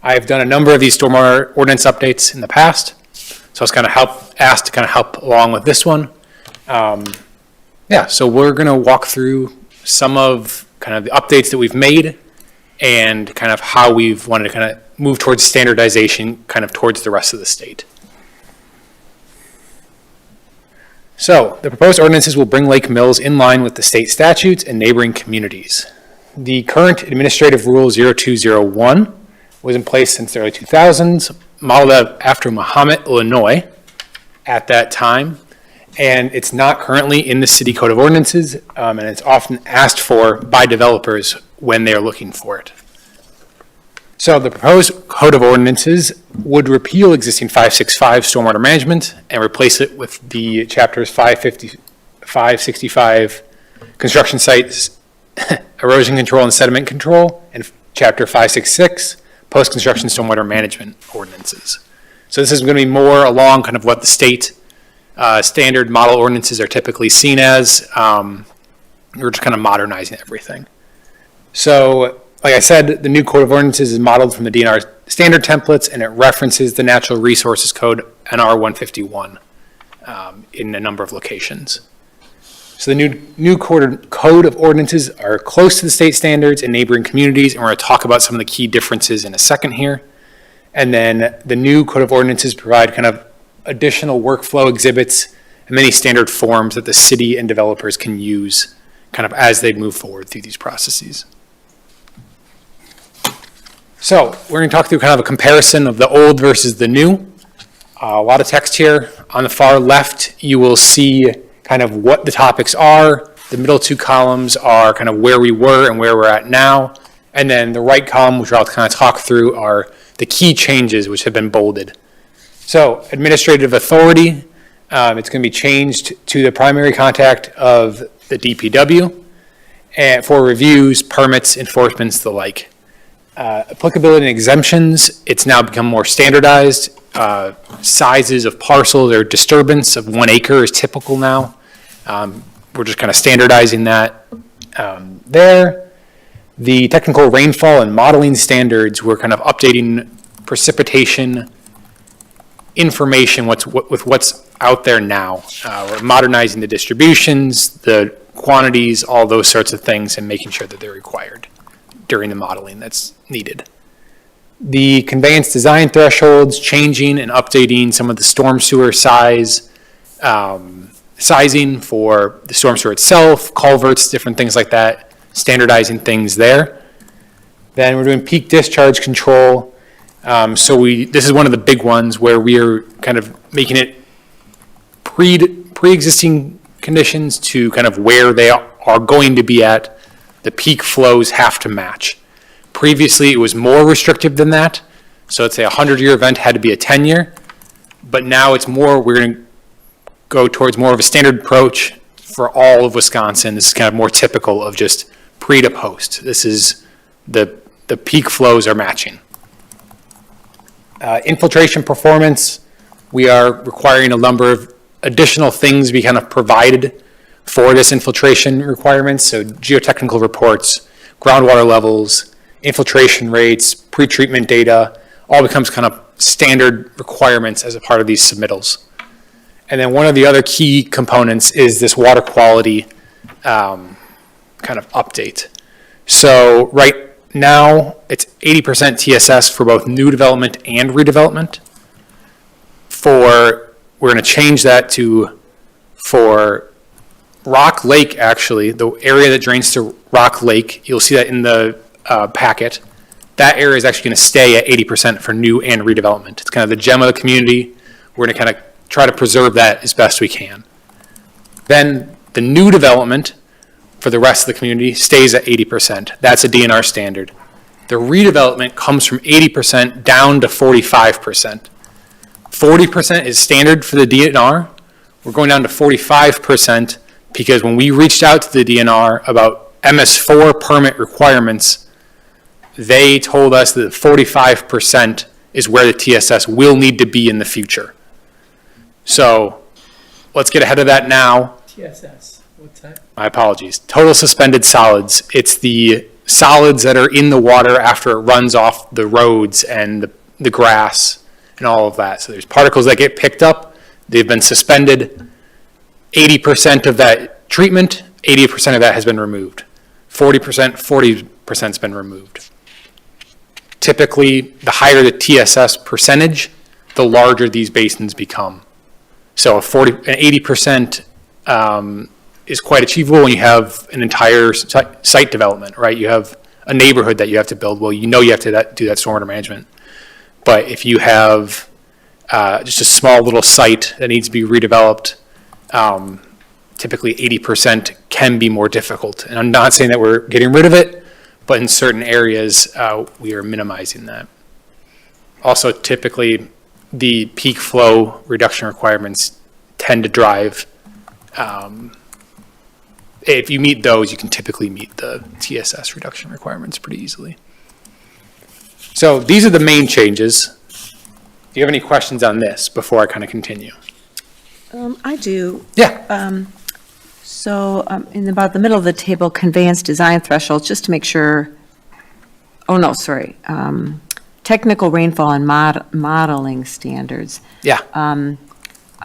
I've done a number of these stormwater ordinance updates in the past, so I was kind of asked to kind of help along with this one. So we're going to walk through some of kind of the updates that we've made and kind of how we've wanted to kind of move towards standardization kind of towards the rest of the state. So the proposed ordinances will bring Lake Mills in line with the state statutes and neighboring communities. The current administrative rule 0201 was in place since the early 2000s, modeled after Mahomet, Illinois at that time. And it's not currently in the city code of ordinances, and it's often asked for by developers when they're looking for it. So the proposed code of ordinances would repeal existing 565 stormwater management and replace it with the chapters 550, 565 construction sites, erosion control and sediment control, and chapter 566 post-construction stormwater management ordinances. So this is going to be more along kind of what the state standard model ordinances are typically seen as, We're just kind of modernizing everything. So, like I said, the new Code of Ordinances is modeled from the DNR standard templates, and it references the Natural Resources Code, NR 151, in a number of locations. So the new Code of Ordinances are close to the state standards in neighboring communities, and we're going to talk about some of the key differences in a second here. And then the new Code of Ordinances provide kind of additional workflow exhibits and many standard forms that the city and developers can use kind of as they move forward through these processes. So we're going to talk through kind of a comparison of the old versus the new. A lot of text here. On the far left, you will see kind of what the topics are. The middle two columns are kind of where we were and where we're at now. And then the right column, which I'll kind of talk through, are the key changes which have been bolded. So administrative authority, it's going to be changed to the primary contact of the DPW and for reviews, permits, enforcements, the like. Applicability and exemptions, it's now become more standardized. Sizes of parcels or disturbance of 1 acre is typical now. We're just kind of standardizing that there. The technical rainfall and modeling standards, we're kind of updating precipitation information with what's out there now. We're modernizing the distributions, the quantities, all those sorts of things, and making sure that they're required during the modeling that's needed. The conveyance design thresholds, changing and updating some of the storm sewer sizing for the storm sewer itself, culverts, different things like that, standardizing things there. Then we're doing peak discharge control. This is one of the big ones where we are kind of making it pre-existing conditions to kind of where they are going to be at. The peak flows have to match. Previously, it was more restrictive than that. So let's say a 100-year event had to be a 10-year. But now it's more, we're going to go towards more of a standard approach for all of Wisconsin. This is kind of more typical of just pre to post. This is the peak flows are matching. Infiltration performance, we are requiring a number of additional things be kind of provided for this infiltration requirements. So geotechnical reports, groundwater levels, infiltration rates, pretreatment data, all becomes kind of standard requirements as a part of these submittals. And then one of the other key components is this water quality kind of update. So right now, it's 80% TSS for both new development and redevelopment. We're going to change that to, for Rock Lake, actually, the area that drains to Rock Lake, you'll see that in the packet. That area is actually going to stay at 80% for new and redevelopment. It's kind of the gem of the community. We're going to kind of try to preserve that as best we can. Then the new development for the rest of the community stays at 80%. That's a DNR standard. The redevelopment comes from 80% down to 45%. 40% is standard for the DNR. We're going down to 45% because when we reached out to the DNR about MS4 permit requirements, they told us that 45% is where the TSS will need to be in the future. So let's get ahead of that now. TSS, what's that? My apologies. Total suspended solids. It's the solids that are in the water after it runs off the roads and the grass and all of that. So there's particles that get picked up. They've been suspended. 80% of that treatment, 80% of that has been removed. 40%, 40% has been removed. Typically, the higher the TSS percentage, the larger these basins become. So an 80% is quite achievable when you have an entire site development, right? You have a neighborhood that you have to build. Well, you know you have to do that stormwater management. But if you have just a small little site that needs to be redeveloped, typically 80% can be more difficult. And I'm not saying that we're getting rid of it, but in certain areas, we are minimizing that. Also, typically, the peak flow reduction requirements tend to drive, if you meet those, you can typically meet the TSS reduction requirements pretty easily. So these are the main changes. Do you have any questions on this before I kind of continue? I do. Yeah. So in about the middle of the table, conveyance design thresholds, just to make sure, oh, no, sorry. Technical rainfall and modeling standards. Yeah.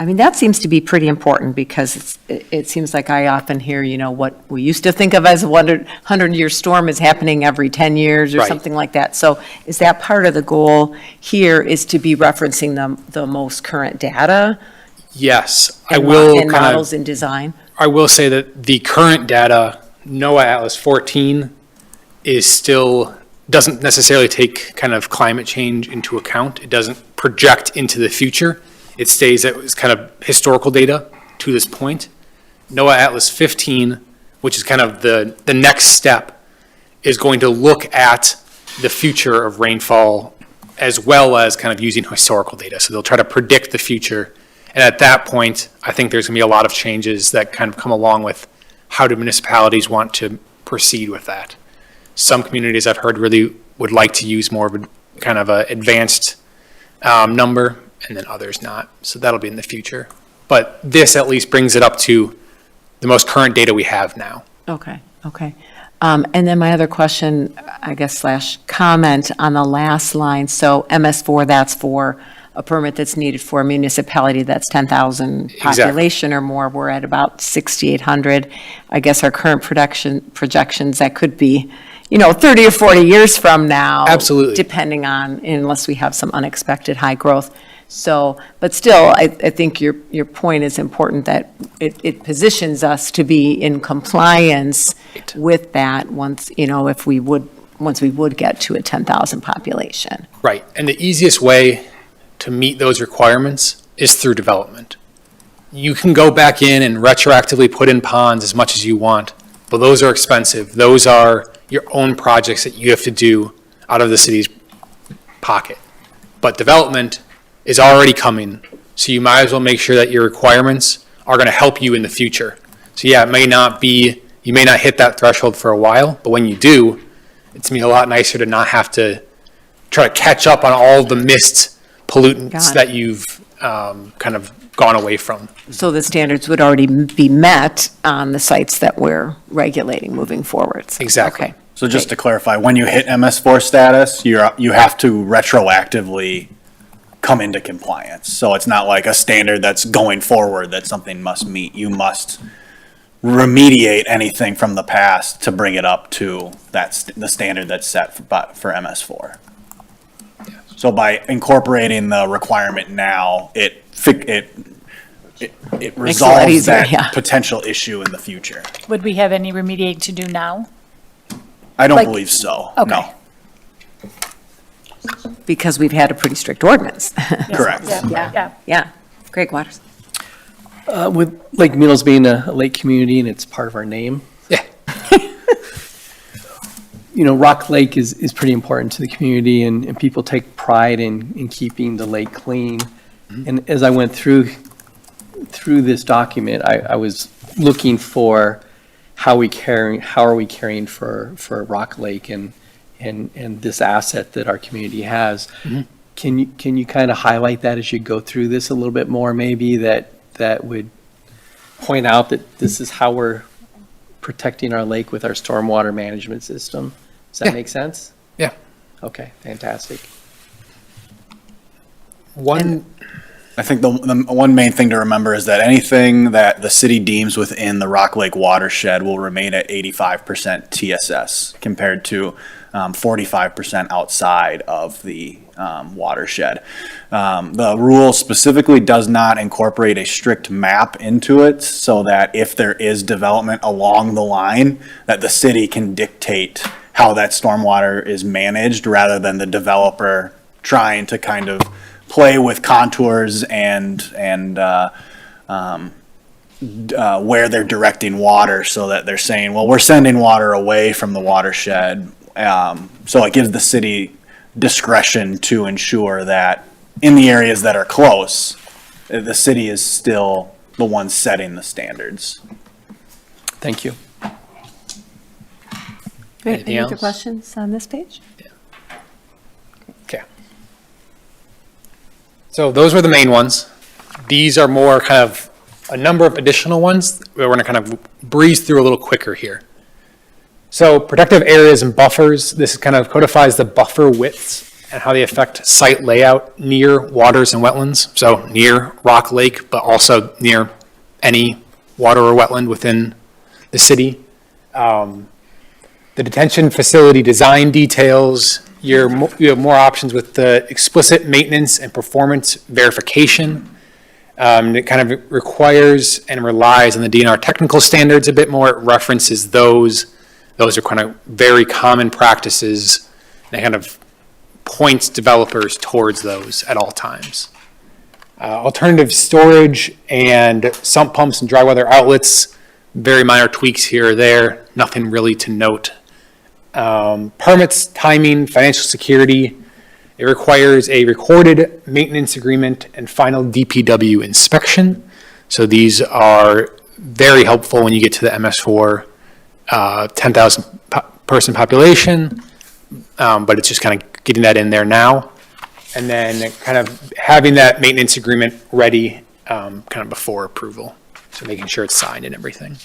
I mean, that seems to be pretty important because it seems like I often hear, what we used to think of as a 100-year storm is happening every 10 years or Right. something like that. So is that part of the goal here is to be referencing the most current data? Yes, I and will and kind models of, in design? I will say that the current data, NOAA Atlas 14, is still, doesn't necessarily take kind of climate change into account. It doesn't project into the future. It stays as kind of historical data to this point. NOAA Atlas 15, which is kind of the next step, is going to look at the future of rainfall as well as kind of using historical data. So they'll try to predict the future. And at that point, I think there's going to be a lot of changes that kind of come along with how do municipalities want to proceed with that. Some communities I've heard really would like to use more of a kind of a advanced number, and then others not. So that'll be in the future. But this at least brings it up to the most current data we have now. Okay. And then my other question, I guess, slash comment on the last line. So MS4, that's for a permit that's needed for a municipality that's 10,000 population or more. We're at about 6,800. I guess our current projections, that could be, 30 or 40 years from now. Absolutely. Depending on, unless we have some unexpected high growth. So, but still, I think your point is important that it positions us to be in compliance with that once we would get to a 10,000 population. Right. And the easiest way to meet those requirements is through development. You can go back in and retroactively put in ponds as much as you want, but those are expensive. Those are your own projects that you have to do out of the city's pocket. But development is already coming, so you might as well make sure that your requirements are going to help you in the future. So yeah, you may not hit that threshold for a while, but when you do, it's going to be a lot nicer to not have to try to catch up on all the missed pollutants that you've kind of gone away from. So the standards would already be met on the sites that we're regulating moving forwards. Exactly. Okay. So just to clarify, when you hit MS4 status, you have to retroactively come into compliance. So it's not like a standard that's going forward that something must meet. You must remediate anything from the past to bring it up to the standard that's set for MS4. So by incorporating the requirement now, it resolves easier, that yeah. potential issue in the future. Would we have any remediating to do now? I don't Like- believe so, Okay. no. Because we've had a pretty strict ordinance. Correct. Yeah. Yeah. Greg Waters. With Lake Mills being a lake community and it's part of our name. Yeah. Rock Lake is pretty important to the community and people take pride in keeping the lake clean. And as I went through this document, I was looking for how are we caring for Rock Lake and this asset that our community has. Can you kind of highlight that as you go through this a little bit more, maybe that would point out that this is how we're protecting our lake with our stormwater management system? Does that Yeah. make sense? Yeah. Okay, fantastic. I think the one main thing to remember is that anything that the city deems within the Rock Lake watershed will remain at 85% TSS compared to 45% outside of the watershed. The rule specifically does not incorporate a strict map into it so that if there is development along the line, that the city can dictate how that stormwater is managed rather than the developer trying to kind of play with contours and where they're directing water so that they're saying, well, we're sending water away from the watershed. So it gives the city discretion to ensure that in the areas that are close, the city is still the one setting the standards. Thank you. Great. Anything Any other else? questions on this page? Okay. So those were the main ones. These are more kind of a number of additional ones we're going to kind of breeze through a little quicker here. So protective areas and buffers, this kind of codifies the buffer widths and how they affect site layout near waters and wetlands. So near Rock Lake, but also near any water or wetland within the city. The detention facility design details, you have more options with the explicit maintenance and performance verification. It kind of requires and relies on the DNR technical standards a bit more. It references those. Those are kind of very common practices. And it kind of points developers towards those at all times. Alternative storage and sump pumps and dry weather outlets, very minor tweaks here or there, nothing really to note. Permits, timing, financial security. It requires a recorded maintenance agreement and final DPW inspection. So these are very helpful when you get to the MS4 10,000 person population, but it's just kind of getting that in there now. And then kind of having that maintenance agreement ready kind of before approval. So making sure it's signed and everything.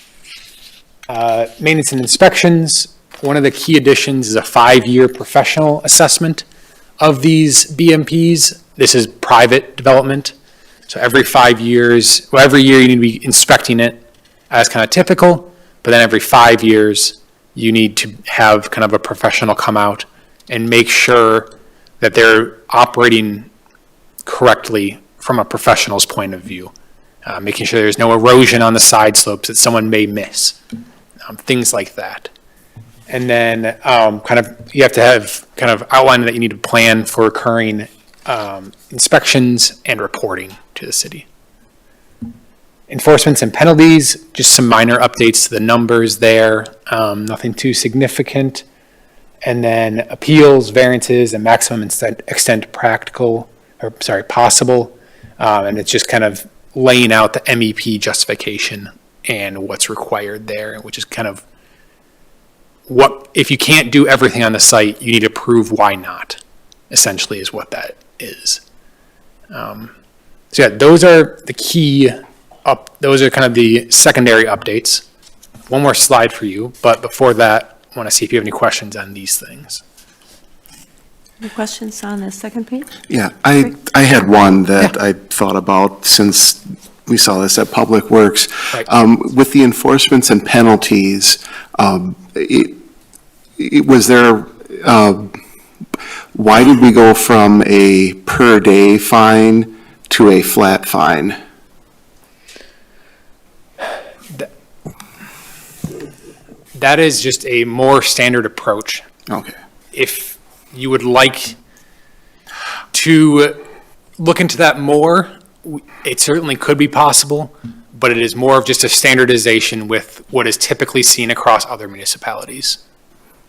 Maintenance and inspections. One of the key additions is a 5-year professional assessment of these BMPs. This is private development. So every 5 years, well, every year you need to be inspecting it as kind of typical, but then every 5 years you need to have kind of a professional come out and make sure that they're operating correctly from a professional's point of view. Making sure there's no erosion on the side slopes that someone may miss. Things like that. And then kind of you have to have kind of outlined that you need to plan for recurring inspections and reporting to the city. Enforcements and penalties, just some minor updates to the numbers there, nothing too significant. And then appeals, variances, and maximum extent possible. And it's just kind of laying out the MEP justification and what's required there, which is kind of what, if you can't do everything on the site, you need to prove why not, essentially is what that is. So yeah, those are the key those are kind of the secondary updates. One more slide for you, but before that, I want to see if you have any questions on these things. Any questions on the second page? Yeah, I had one that I thought about since we saw this at Public Works. Right. With the enforcements and penalties, was there, why did we go from a per day fine to a flat fine? That is just a more standard approach. Okay. If you would like to look into that more, it certainly could be possible, but it is more of just a standardization with what is typically seen across other municipalities.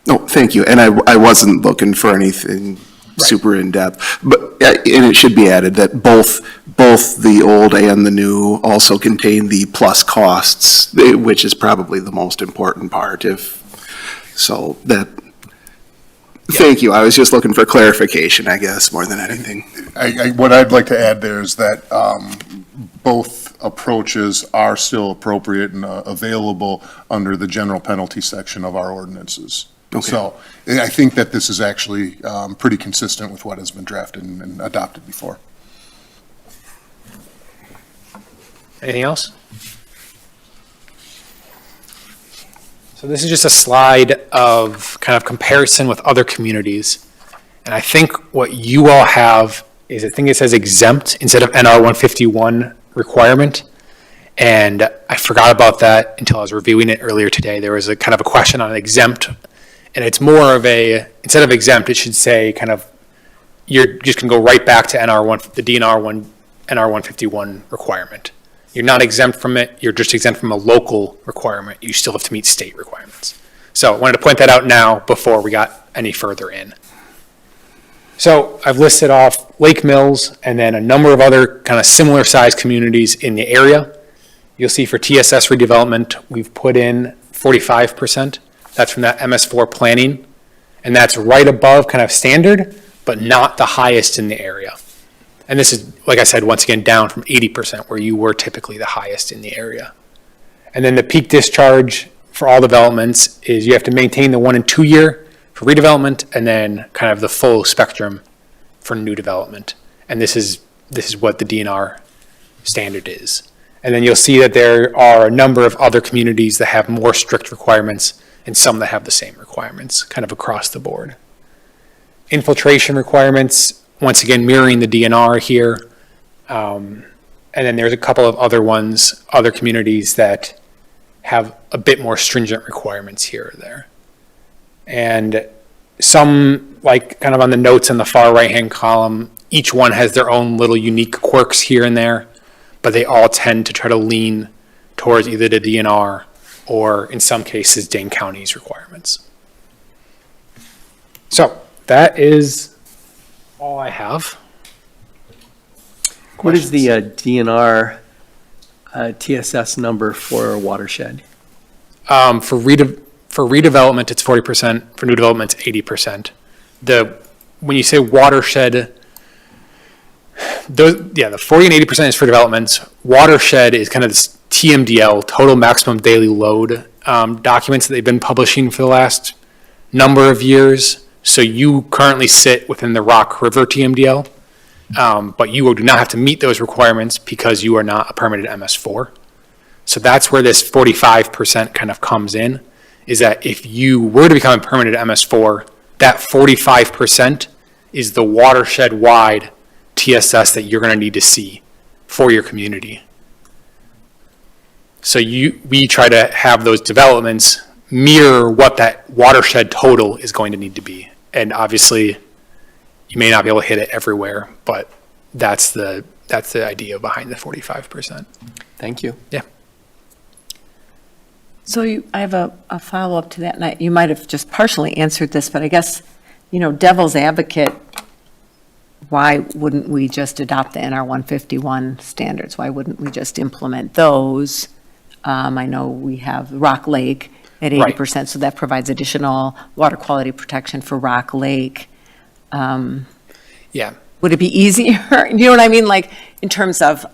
Oh, thank you. And I wasn't looking for anything super in-depth, but, and it should be added that both the old and the new also contain the plus costs, which is probably the most important part thank you. I was just looking for clarification, I guess, more than anything. What I'd like to add there is that both approaches are still appropriate and available under the general penalty section of our ordinances. Okay. So I think that this is actually pretty consistent with what has been drafted and adopted before. Anything else? So this is just a slide of kind of comparison with other communities. And I think what you all have is, I think it says exempt instead of NR 151 requirement. And I forgot about that until I was reviewing it earlier today. There was a kind of a question on exempt. And it's more of a, instead of exempt, it should say kind of, you're just going to go right back to the DNR NR 151 requirement. You're not exempt from it, you're just exempt from a local requirement. You still have to meet state requirements. So I wanted to point that out now before we got any further in. So I've listed off Lake Mills and then a number of other kind of similar sized communities in the area. You'll see for TSS redevelopment, we've put in 45%. That's from that MS4 planning. And that's right above kind of standard, but not the highest in the area. And this is, like I said, once again, down from 80% where you were typically the highest in the area. And then the peak discharge for all developments is you have to maintain the 1 and 2 year for redevelopment, and then kind of the full spectrum for new development. And this is what the DNR standard is. And then you'll see that there are a number of other communities that have more strict requirements and some that have the same requirements, kind of across the board. Infiltration requirements, once again, mirroring the DNR here. And then there's a couple of other ones, other communities that have a bit more stringent requirements here or there. And some, like kind of on the notes in the far right-hand column, each one has their own little unique quirks here and there, but they all tend to try to lean towards either the DNR or, in some cases, Dane County's requirements. So that is all I have. What is the DNR TSS number for watershed? For redevelopment, it's 40%. For new development, it's 80%. When you say watershed, the 40 and 80% is for developments. Watershed is kind of this TMDL, total maximum daily load, documents that they've been publishing for the last number of years. So you currently sit within the Rock River TMDL, but you do not have to meet those requirements because you are not a permitted MS4. So that's where this 45% kind of comes in, is that if you were to become a permitted MS4, that 45% is the watershed-wide TSS that you're going to need to see for your community. So we try to have those developments mirror what that watershed total is going to need to be. And obviously, you may not be able to hit it everywhere, but that's the idea behind the 45%. Thank you. Yeah. So I have a follow-up to that, and you might have just partially answered this, but I guess, devil's advocate, why wouldn't we just adopt the NR 151 standards? Why wouldn't we just implement those? I know we have Rock Lake at 80%, so that provides additional water quality protection for Rock Lake. Yeah. Would it be easier? You know what I mean? Like, in terms of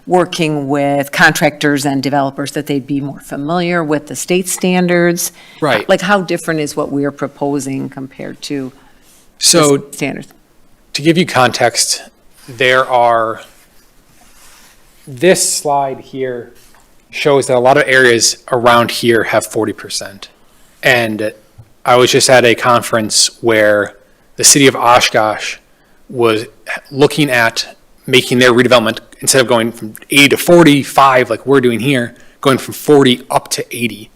working with contractors and developers, that they'd be more familiar with the state standards? Right. Like, how different is what we're proposing compared to So the standards? to give you context, this slide here shows that a lot of areas around here have 40%. And I was just at a conference where the city of Oshkosh was looking at making their redevelopment, instead of going from 80 to 45 like we're doing here, going from 40 up to 80.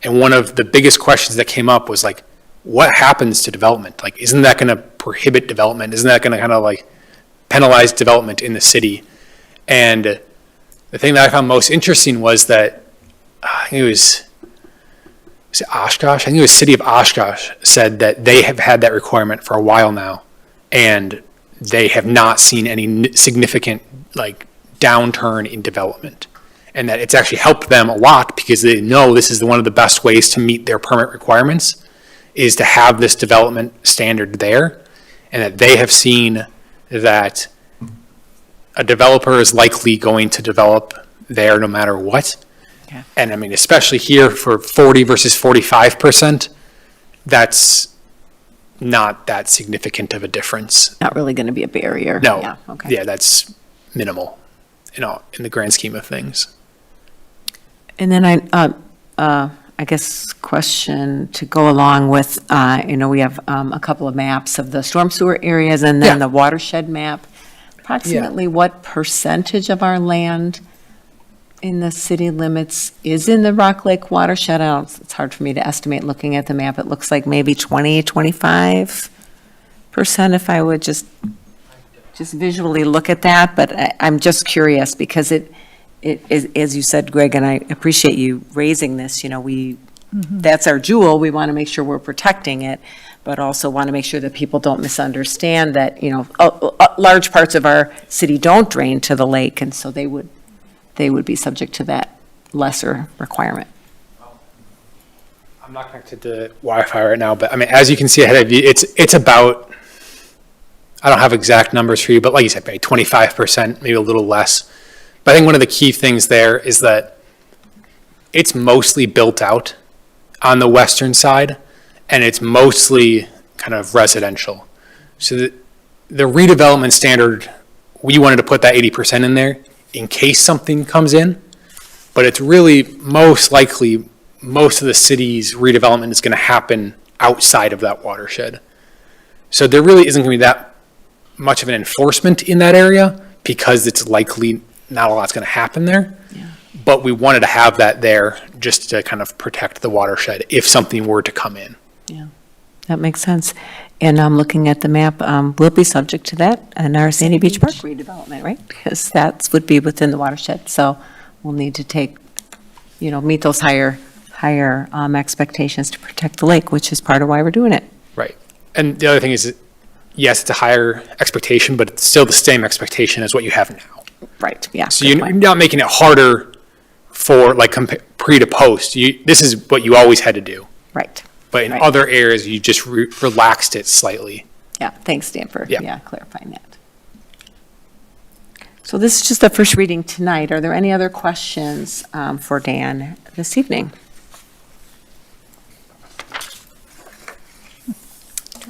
And one of the biggest questions that came up was like, what happens to development? Like, isn't that going to prohibit development? Isn't that going to kind of like penalize development in the city? And the thing that I found most interesting was that, I think it was Oshkosh? I think it was city of Oshkosh said that they have had that requirement for a while now, and they have not seen any significant like downturn in development, and that it's actually helped them a lot because they know this is one of the best ways to meet their permit requirements, is to have this development standard there, and that they have seen that a developer is likely going to develop there no matter what. Okay. And I mean, especially here for 40 versus 45%, that's not that significant of a difference. Not really going to be a barrier? No. Yeah, okay. Yeah, that's minimal, in the grand scheme of things. And then I guess question to go along with, we have a couple of maps of the storm sewer areas and then the watershed map. Approximately what percentage of our land in the city limits is in the Rock Lake watershed? It's hard for me to estimate looking at the map. It looks like maybe 25% if I would just visually look at that. But I'm just curious because it is, as you said, Greg, and I appreciate you raising this, that's our jewel. We want to make sure we're protecting it, but also want to make sure that people don't misunderstand that, large parts of our city don't drain to the lake, and so they would be subject to that lesser requirement. I'm not connected to Wi-Fi right now, but I mean, as you can see ahead of you, it's about I don't have exact numbers for you, but like you said, maybe 25%, maybe a little less. But I think one of the key things there is that it's mostly built out on the western side, and it's mostly kind of residential. So the redevelopment standard, we wanted to put that 80% in there in case something comes in, but it's really most likely, most of the city's redevelopment is going to happen outside of that watershed. So there really isn't going to be that much of an enforcement in that area because it's likely not a lot's going to happen there. But we wanted to have that there just to kind of protect the watershed if something were to come in. That makes sense. And I'm looking at the map, we'll be subject to that and our Sandy Beach Park redevelopment, right? Because that would be within the watershed. So we'll need to take, meet those higher expectations to protect the lake, which is part of why we're doing it. Right. And the other thing is, yes, it's a higher expectation, but it's still the same expectation as what you have now. Right, yeah. So you're not making it harder for like pre to post. This is what you always had to do. Right. But in Right. other areas, you just relaxed it slightly. Yeah, thanks, Dan, for Yeah. clarifying that. So this is just the first reading tonight. Are there any other questions for Dan this evening?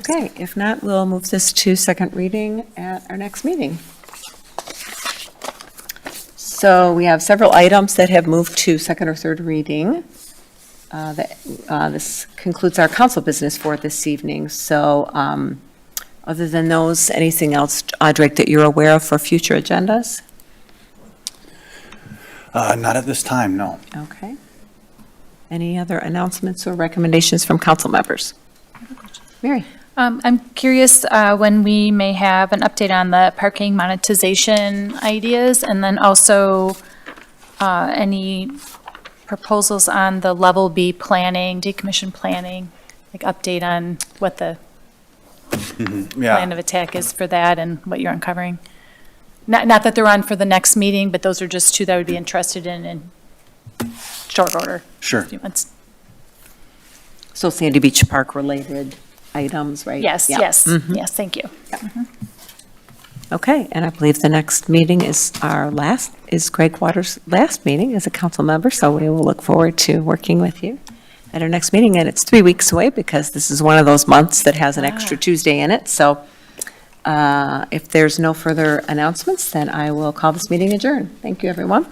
Okay, if not, we'll move this to second reading at our next meeting. So we have several items that have moved to second or third reading. This concludes our council business for this evening. So other than those, anything else, Drake, that you're aware of for future agendas? Not at this time, no. Okay. Any other announcements or recommendations from council members? Mary? I'm curious when we may have an update on the parking monetization ideas, and then also any proposals on the level B planning, decommission planning, like update on what the plan of attack is for that and what you're uncovering. Not that they're on for the next meeting, but those are just two that I would be interested in short order. Sure. A few months. So Sandy Beach Park related items, right? Yes, Yeah. yes, Mhm. yes, thank you. Okay, and I believe the next meeting is Greg Waters' last meeting as a council member, so we will look forward to working with you at our next meeting, and it's 3 weeks away because this is one of those months that has an extra Tuesday in it, so if there's no further announcements, then I will call this meeting adjourned. Thank you, everyone.